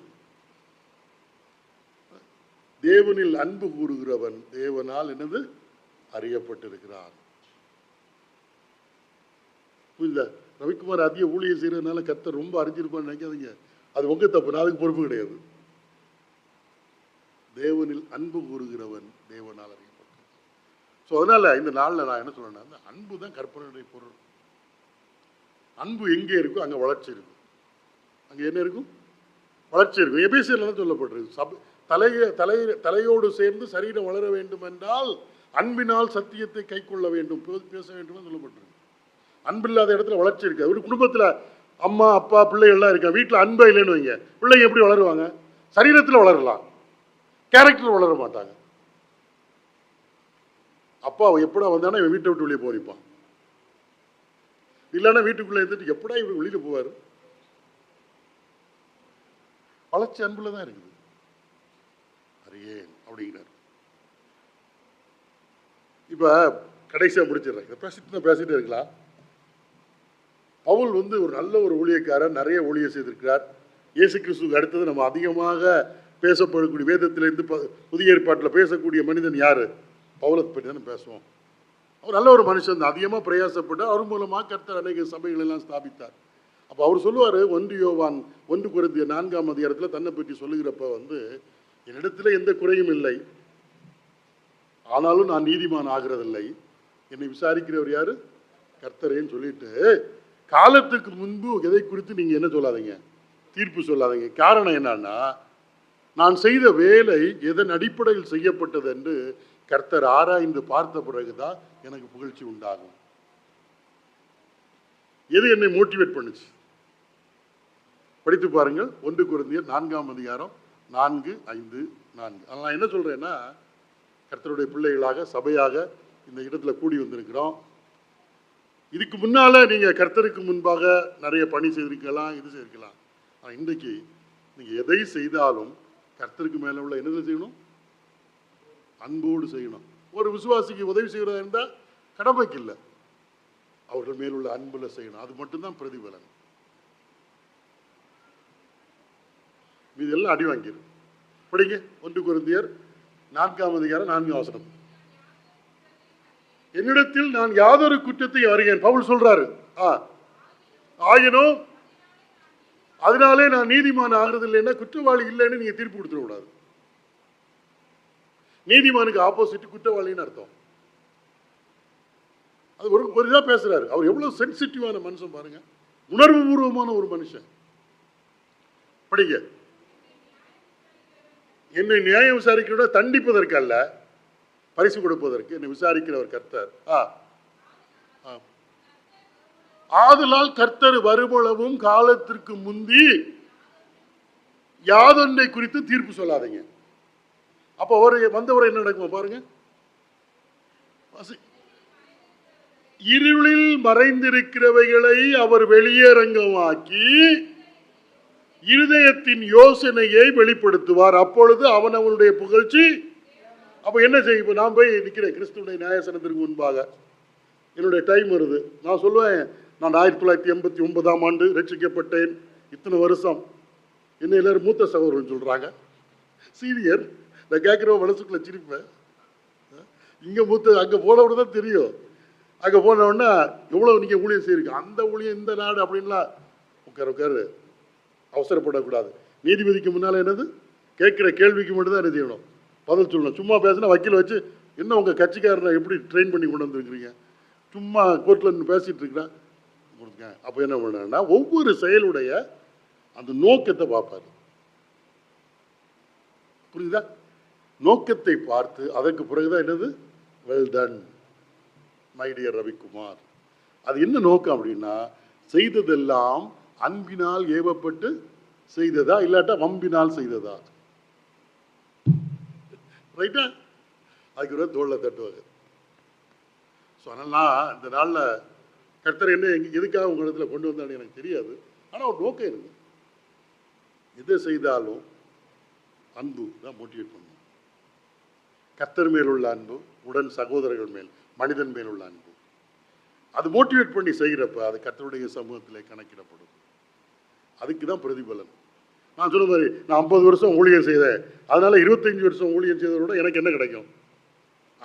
தேவனில் அன்பு கூறுகிறவன் தேவனால் என்னது அறியப்பட்டிருக்கிறான். புரியுதா? ரவிக்குமார் அதிக ஊழியர் செய்யறதுனால கர்த்தர் ரொம்ப அறிஞ்சிருப்பான்னு நினைக்காதீங்க, அது உங்க தப்பு, நான் அதுக்கு பொறுப்பு கிடையாது. தேவனில் அன்பு கூறுகிறவன் தேவனால் அறியப்பட்டிருக்கிறான். ஸோ அதனால இந்த நாளில் நான் என்ன சொல்றேன்னா, அந்த அன்பு தான் கற்பனையுடைய பொருள். அன்பு எங்கே இருக்கும் அங்கே வளர்ச்சி இருக்கும். அங்கே என்ன இருக்கும்? வளர்ச்சி இருக்கும். எபேசியர்ல சொல்லப்பட்டிருக்கு, தலையோடு சேர்ந்து சரீரம் வளர வேண்டும் என்றால் அன்பினால் சத்தியத்தை கை கொள்ள வேண்டும், பேச வேண்டும் சொல்லப்பட்டிருக்கு. அன்பில்லாத இடத்துல வளர்ச்சி இருக்கு. ஒரு குடும்பத்தில் அம்மா அப்பா பிள்ளைகள்லாம் இருக்கா, வீட்டில் அன்பே இல்லைன்னு வைங்க, பிள்ளைங்க எப்படி வளருவாங்க? சரீரத்தில் வளரலாம், கேரக்டர் வளர மாட்டாங்க. அப்பா எப்படா வந்தானா இவன் வீட்டை விட்டு வெளியே போறிப்பான், இல்லைன்னா வீட்டுக்குள்ளே இருந்துட்டு எப்படா இவன் வெளியில போவார். வளர்ச்சி அன்புல தான் இருக்குது. அறியேன் அப்படிங்கிறார். இப்ப கடைசியா முடிச்சிடறேன், பேசிட்டே இருக்கலாம். பவுல் ஒரு நல்ல ஒரு ஊழியக்காரர், நிறைய ஊழியர் செய்திருக்கிறார். இயேசு கிறிஸ்துவுக்கு அடுத்தது நம்ம அதிகமாக பேசப்படக்கூடிய வேதத்திலிருந்து புதிய ஏற்பாட்டில் பேசக்கூடிய மனிதன் யாரு? பவுலை பற்றி தானே பேசுவோம். அவர் நல்ல ஒரு மனுஷன் தான், அதிகமாக பிரயாசப்பட்டு அவர் மூலமாக கர்த்தர் அநேக சபைகள் எல்லாம் ஸ்தாபித்தார். அப்போ அவர் சொல்லுவார், 1 யோவான் 1 கொரிந்தியர் 4ஆம் அதிகாரத்தில் தன்னை பற்றி சொல்லுகிறப்ப என்னிடத்துல எந்த குறையும் இல்லை, ஆனாலும் நான் நீதிமான் ஆகிறதில்லை, என்னை விசாரிக்கிறவர் யாரு? கர்த்தரேன்னு சொல்லிட்டு காலத்துக்கு முன்பு எதை குறித்து நீங்க என்ன சொல்லாதீங்க, தீர்ப்பு சொல்லாதீங்க. காரணம் என்னன்னா, நான் செய்த வேலை எதன் அடிப்படையில் செய்யப்பட்டது என்று கர்த்தர் ஆராய்ந்து பார்த்த பிறகுதான் எனக்கு புகழ்ச்சி உண்டாகும். எது என்னை மோட்டிவேட் பண்ணுச்சு? படித்து பாருங்கள். 1 கொரிந்தியர் 4ஆம் அதிகாரம் 4, 5, 4. அதனால் என்ன சொல்றேன்னா, கர்த்தருடைய பிள்ளைகளாக சபையாக இந்த இடத்துல கூடி வந்திருக்கிறோம். இதுக்கு முன்னால நீங்க கர்த்தருக்கு முன்பாக நிறைய பணி செய்திருக்கலாம், இது செய்திருக்கலாம். ஆனால் இன்றைக்கு நீங்க எதை செய்தாலும் கர்த்தருக்கு மேல உள்ள என்னது செய்யணும்? அன்போடு செய்யணும். ஒரு விசுவாசிக்கு உதவி செய்யறதா இருந்தா கடமைக்கு இல்லை, அவர்கள் மேலுள்ள அன்புல செய்யணும். அது மட்டும்தான் பிரதிபலன். இதெல்லாம் அடி வாங்கிடும். படிங்க 1 கொரிந்தியர் 4ஆம் அதிகாரம் 4ஆம் வசனம். என்னிடத்தில் நான் யாதொரு குற்றத்தை அறியேன். பவுல் சொல்றாரு, ஆயினும் அதனாலே நான் நீதிமான் ஆகிறது இல்லைன்னா குற்றவாளி இல்லைன்னு நீங்க தீர்ப்பு கொடுத்துட கூடாது. நீதிமானுக்கு ஆப்போசிட் குற்றவாளின்னு அர்த்தம். அது ஒரு இதா பேசுறாரு. அவர் எவ்வளவு சென்சிட்டிவான மனுஷன் பாருங்க, உணர்வு பூர்வமான ஒரு மனுஷன். படிங்க. என்னை நியாயம் விசாரிக்கிறத தண்டிப்பதற்கு அல்ல, பரிசு கொடுப்பதற்கு என்னை விசாரிக்கிறவர் கர்த்தர். ஆதலால் கர்த்தர் வருமளவும் காலத்திற்கு முந்தி யாதொன்றை குறித்து தீர்ப்பு சொல்லாதீங்க. அப்ப வந்தவரை என்ன நடக்கும் பாருங்க. இருளில் மறைந்திருக்கிறவைகளை அவர் வெளியரங்கமாக்கி இருதயத்தின் யோசனையை வெளிப்படுத்துவார். அப்பொழுது அவனுடைய புகழ்ச்சி. அப்ப என்ன செய்ய? நான் போய் நிற்கிறேன் கிறிஸ்துடைய நியாயசனத்திற்கு முன்பாக, என்னுடைய டைம் வருது. நான் சொல்லுவேன், நான் 1989ஆம் ஆண்டு ரட்சிக்கப்பட்டேன், இத்தனை வருஷம். என்ன எல்லாரும் மூத்த சகோதரன் சொல்றாங்க, சீனியர். நான் கேட்குற மனசுக்குள்ள சிரிப்பேன். இங்க மூத்த, அங்க போனவன தான் தெரியும். அங்க போனவுடனே எவ்வளவு நீங்க ஊழியம் செய்யிருக்க, அந்த ஊழியம் இந்த நாடு அப்படின்லாம். உட்காரு, அவசரப்படக்கூடாது. நீதிபதிக்கு முன்னால என்னது, கேட்கிற கேள்விக்கு மட்டும் தான் என்ன செய்யணும், பதில் சொல்லணும். சும்மா பேசினா வக்கீல் வச்சு என்ன உங்க கட்சிக்காரனை எப்படி ட்ரெயின் பண்ணி கொண்டு வந்துருக்கிறீங்க, சும்மா கோர்ட்ல பேசிட்டு இருக்கிறேன். அப்ப என்ன பண்ணா, ஒவ்வொரு செயலுடைய அந்த நோக்கத்தை பார்ப்பாரு. புரியுதா? நோக்கத்தை பார்த்து அதற்கு பிறகுதான் என்னது, well done my dear Ravikumar. அது என்ன நோக்கம் அப்படின்னா, செய்ததெல்லாம் அன்பினால் ஏவப்பட்டு செய்ததா இல்லாட்டா வம்பினால் செய்ததா? ரைட்டா? அதுக்கு தோல்ல தட்டுவாங்க. ஸோ அதனால் இந்த நாளில் கர்த்தர் என்ன எதுக்காக உங்கள் இடத்துல கொண்டு வந்தான்னு எனக்கு தெரியாது. ஆனால் ஒரு நோக்கம் இருக்கு. எதை செய்தாலும் அன்பு தான் மோட்டிவேட் பண்ணும். கர்த்தர் மேல் உள்ள அன்பு, உடன் சகோதரர்கள் மேல், மனிதன் மேல் உள்ள அன்பு, அது மோட்டிவேட் பண்ணி செய்கிறப்ப அது கர்த்தருடைய சமூகத்தில் கணக்கிடப்படும். அதுக்கு தான் பிரதிபலன். நான் சொன்ன மாதிரி, நான் 50 வருஷம் ஊழியம் செய்தேன், அதனால 25 வருஷம் ஊழியம் செய்ததோட எனக்கு என்ன கிடைக்கும்,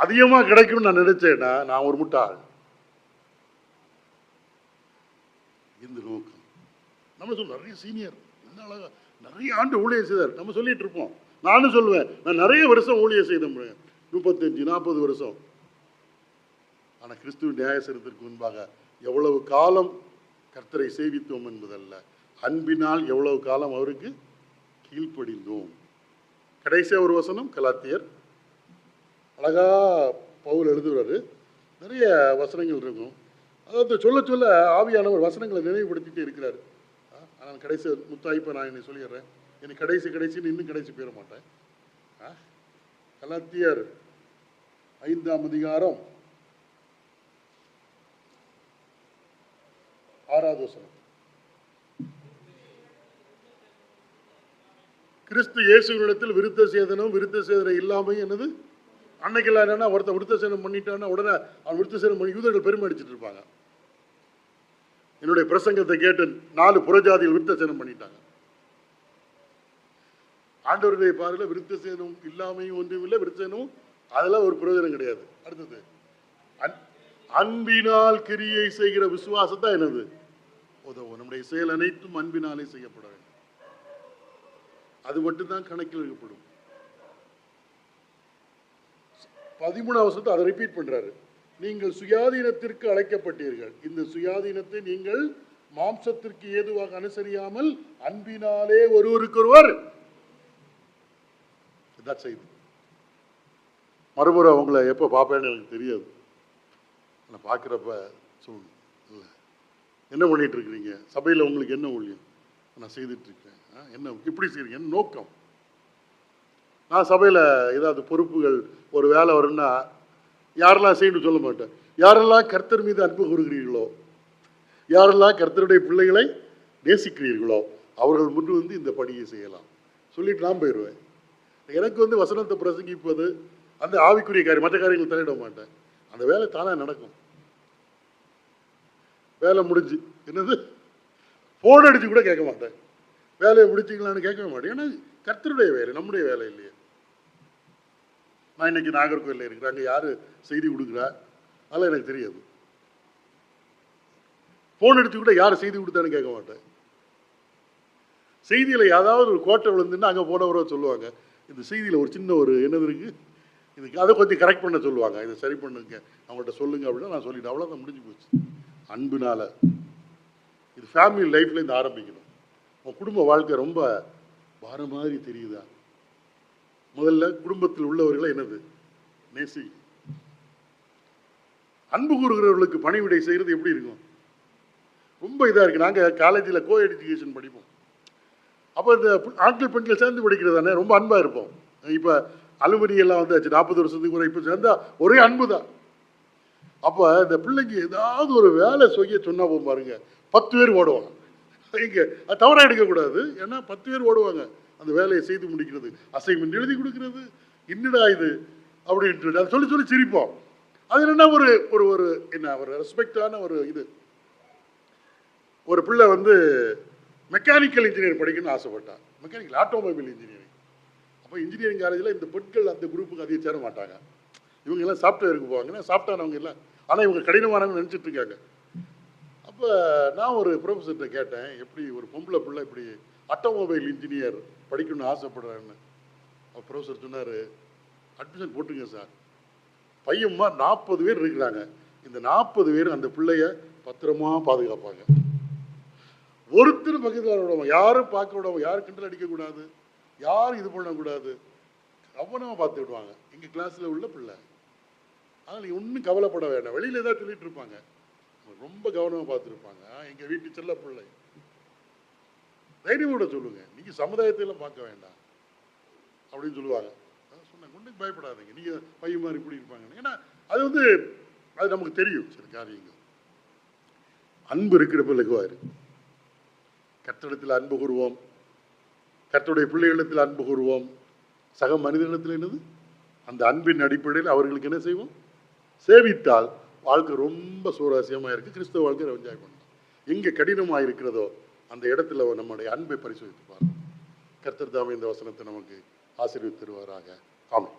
அதிகமாக கிடைக்கும்னு நான் நினைச்சேன்னா நான் ஒரு முட்டாள். இந்த நோக்கம் நம்ம சொல்ல, நிறைய சீனியர் என்ன அழகா நிறைய ஆண்டு ஊழியம் செய்தார் நம்ம சொல்லிட்டு இருப்போம். நானும் சொல்லுவேன், நான் நிறைய வருஷம் ஊழியம் செய்த 35-40 வருஷம். ஆனால் கிறிஸ்துவ நியாயசனத்திற்கு முன்பாக எவ்வளவு காலம் கர்த்தரை சேவித்தோம் என்பதல்ல, அன்பினால் எவ்வளவு காலம் அவருக்கு கீழ்ப்படிந்தோம். கடைசியாக ஒரு வசனம், கலாத்தியர். அழகா பவுல் எழுதுகிறாரு. நிறைய வசனங்கள் இருக்கும். அதாவது சொல்ல சொல்ல ஆவியானவர் வசனங்களை நினைவுபடுத்திட்டே இருக்கிறாரு. ஆனால் கடைசி முத்தாய்ப்பை நான் என்னை சொல்லிடுறேன். எனக்கு கடைசின்னு இன்னும் கடைசி போயிட மாட்டேன். கலாத்தியர் 5ஆம் அதிகாரம் 6வது வசனம். கிறிஸ்து இயேசுவினிடத்தில் விருத்த சேதனம் இல்லாமல் என்னது அன்னைக்கெல்லாம் என்னன்னா, ஒருத்தர் விருத்த சேதனம் பண்ணிட்டான்னா உடனே அவன் விருத்த சேதனம் பண்ணி யூதர்கள் பெருமை அடிச்சுட்டு இருப்பாங்க. என்னுடைய பிரசங்கத்தை கேட்டு 4 புறஜாதிகள் விருத்த சேதனம் பண்ணிட்டாங்க. ஆண்டவருடைய பார்வையில் விருத்த சேதனம் இல்லாமையும் ஒன்றும் இல்லை, விருத்த சேதனம் அதெல்லாம் ஒரு பிரயோஜனம் கிடையாது. அடுத்தது, அன்பினால் கிரியை செய்கிற விசுவாசத்தான் என்னது உதவும். நம்முடைய செயல் அனைத்தும் அன்பினாலே செய்யப்பட வேண்டும். அது மட்டும்தான் கணக்கில் எடுக்கப்படும். 13ஆம் வருஷத்தை அதை ரிப்பீட் பண்றாரு. நீங்கள் சுயாதீனத்திற்கு அழைக்கப்பட்டீர்கள். இந்த சுயாதீனத்தை நீங்கள் மாம்சத்திற்கு ஏதுவாக அனுசரியாமல் அன்பினாலே ஒருவருக்கொருவர். இதான் செய்தி. மறுபுறம் அவங்கள எப்போ பார்ப்பேன்னு எனக்கு தெரியாது. நான் பார்க்குறப்ப சொல்லணும், இல்லை என்ன பண்ணிட்டு இருக்கிறீங்க, சபையில் உங்களுக்கு என்ன ஊழியம் நான் செய்துட்டு இருக்கேன், என்ன இப்படி செய்றீங்க, என்ன நோக்கம். நான் சபையில் ஏதாவது பொறுப்புகள் ஒரு வேலை வரும்னா யாரெல்லாம் செய்யணும் சொல்ல மாட்டேன். யாரெல்லாம் கர்த்தர் மீது அன்பு கூறுகிறீர்களோ, யாரெல்லாம் கர்த்தருடைய பிள்ளைகளை நேசிக்கிறீர்களோ அவர்கள் முன் வந்து இந்த பணியை செய்யலாம் சொல்லிட்டு நான் போயிடுவேன். எனக்கு வந்து வசனத்தை பிரசங்கிப்பது அந்த ஆவிக்குரிய காரியம், மற்ற காரியங்கள் தலையிட மாட்டேன். அந்த வேலை தானாக நடக்கும். வேலை முடிஞ்சு என்னது ஃபோன் அடிச்சு கூட கேட்க மாட்டேன், வேலையை முடிச்சிங்களான்னு கேட்கவே மாட்டேன். ஏன்னா கர்த்தருடைய வேலை, நம்முடைய வேலை இல்லையே. நான் இன்னைக்கு நாகர்கோயிலில் இருக்கிறேன், அங்கே யார் செய்தி கொடுக்குறா அதெல்லாம் எனக்கு தெரியாது. ஃபோன் அடிச்சு கூட யார் செய்தி கொடுத்தான்னு கேட்க மாட்டேன். செய்தியில் ஏதாவது ஒரு கோட்டை விழுந்துன்னா அங்கே போனவரோ சொல்லுவாங்க, இந்த செய்தியில் ஒரு சின்ன ஒரு என்னது இருக்குது, இதுக்கு அதை கொஞ்சம் கரெக்ட் பண்ண சொல்லுவாங்க, இதை சரி பண்ணுங்க அவங்கள்ட்ட சொல்லுங்க அப்படின்னா நான் சொல்லிட்டேன். அவ்வளோதான், முடிஞ்சு போச்சு. அன்புனால இது ஃபேமிலி லைஃப்ல இருந்து ஆரம்பிக்கணும். உன் குடும்ப வாழ்க்கை ரொம்ப பாரம் மாதிரி தெரியுதா, முதல்ல குடும்பத்தில் உள்ளவர்களை என்னது நேசி. அன்பு கூறுகிறவர்களுக்கு பணிவிடை செய்கிறது எப்படி இருக்கும், ரொம்ப இதாக இருக்குது. நாங்கள் காலேஜில் கோ எஜுகேஷன் படிப்போம். அப்போ இந்த ஆண்கள் பெண்கள் சேர்ந்து படிக்கிறது தானே, ரொம்ப அன்பாக இருப்போம். இப்போ அலுவலி எல்லாம் வந்தாச்சு, 40 வருஷத்துக்கு கூட இப்போ சேர்ந்தா ஒரே அன்பு தான். அப்போ இந்த பிள்ளைக்கு ஏதாவது ஒரு வேலை செய்ய சொன்னால் போகும் பாருங்க, 10 பேர் ஓடுவாங்க. இங்கே அது தவறாக எடுக்கக்கூடாது, ஏன்னா 10 பேர் ஓடுவாங்க அந்த வேலையை செய்து முடிக்கிறது, அசைன்மெண்ட் எழுதி கொடுக்கறது, என்னடா இது அப்படின்ட்டு அதை சொல்லி சொல்லி சிரிப்போம். அது என்னன்னா ஒரு ஒரு ஒரு என்ன ஒரு ரெஸ்பெக்டான ஒரு இது. ஒரு பிள்ளை வந்து மெக்கானிக்கல் இன்ஜினியர் படிக்கணும்னு ஆசைப்பட்டான், மெக்கானிக்கல் ஆட்டோமொபைல் இன்ஜினியரிங். அப்போ இன்ஜினியரிங் காலேஜில் இந்த பெண்கள் அந்த குரூப்புக்கு அதிகம் சேர மாட்டாங்க, இவங்க எல்லாம் சாஃப்ட்வேருக்கு போவாங்கன்னா சாஃப்ட்வேர்னவங்க இல்லை, ஆனால் இவங்க கடினமானவங்க நினச்சிட்டு இருக்காங்க. அப்போ நான் ஒரு ப்ரொஃபஸர்கிட்ட கேட்டேன், எப்படி ஒரு பொம்பளை பிள்ளை இப்படி ஆட்டோமொபைல் இன்ஜினியர் படிக்கணும்னு ஆசைப்படுறேன்னு. அவர் ப்ரொஃபஸர் சொன்னார், அட்மிஷன் போட்டுங்க சார், பையன்மா 40 பேர் இருக்கிறாங்க, இந்த 40 பேர் அந்த பிள்ளைய பத்திரமா பாதுகாப்பாங்க, ஒருத்தர் பக்கத்தில் விடுவாங்க, யாரும் பார்க்க விடுவாங்க, யாரும் கிண்டல் அடிக்கக்கூடாது, யாரும் இது பண்ணக்கூடாது, கவனமாக பார்த்து விடுவாங்க. எங்கள் கிளாஸில் உள்ள பிள்ளை, அதனால் நீங்கள் ஒன்றும் கவலைப்பட வேண்டாம். வெளியில் ஏதாவது சொல்லிட்டு இருப்பாங்க, ரொம்ப கவனமாக பார்த்துருப்பாங்க. எங்கள் வீட்டு செல்ல பிள்ளை, தைரியமோட சொல்லுங்க, நீங்கள் சமுதாயத்தையெல்லாம் பார்க்க வேண்டாம் அப்படின்னு சொல்லுவாங்க. சொன்னேன், ஒன்றும் பயப்படாதீங்க, நீங்கள் பையன் மாதிரி இப்படி இருப்பாங்க. ஏன்னா அது வந்து அது நமக்கு தெரியும் சில காரியங்கள். அன்பு இருக்கிற பிள்ளைக்குவாரு. கர்த்தரிடத்தில் அன்பு கூறுவோம், கர்த்தருடைய பிள்ளைகளிடத்தில் அன்பு கூறுவோம், சக மனிதனிடத்தில் என்னது அந்த அன்பின் அடிப்படையில் அவர்களுக்கு என்ன செய்வோம், சேவித்தால் வாழ்க்கை ரொம்ப சுவாரஸ்யமாக இருக்குது. கிறிஸ்தவ வாழ்க்கை என்ஜாய் பண்ணலாம். எங்கே கடினமாக இருக்கிறதோ அந்த இடத்துல நம்முடைய அன்பை பரிசோதித்து பாருங்கள். கர்த்தர் தாமே இந்த வசனத்தை நமக்கு ஆசீர்வதித்து தருவாராக. ஆமென்.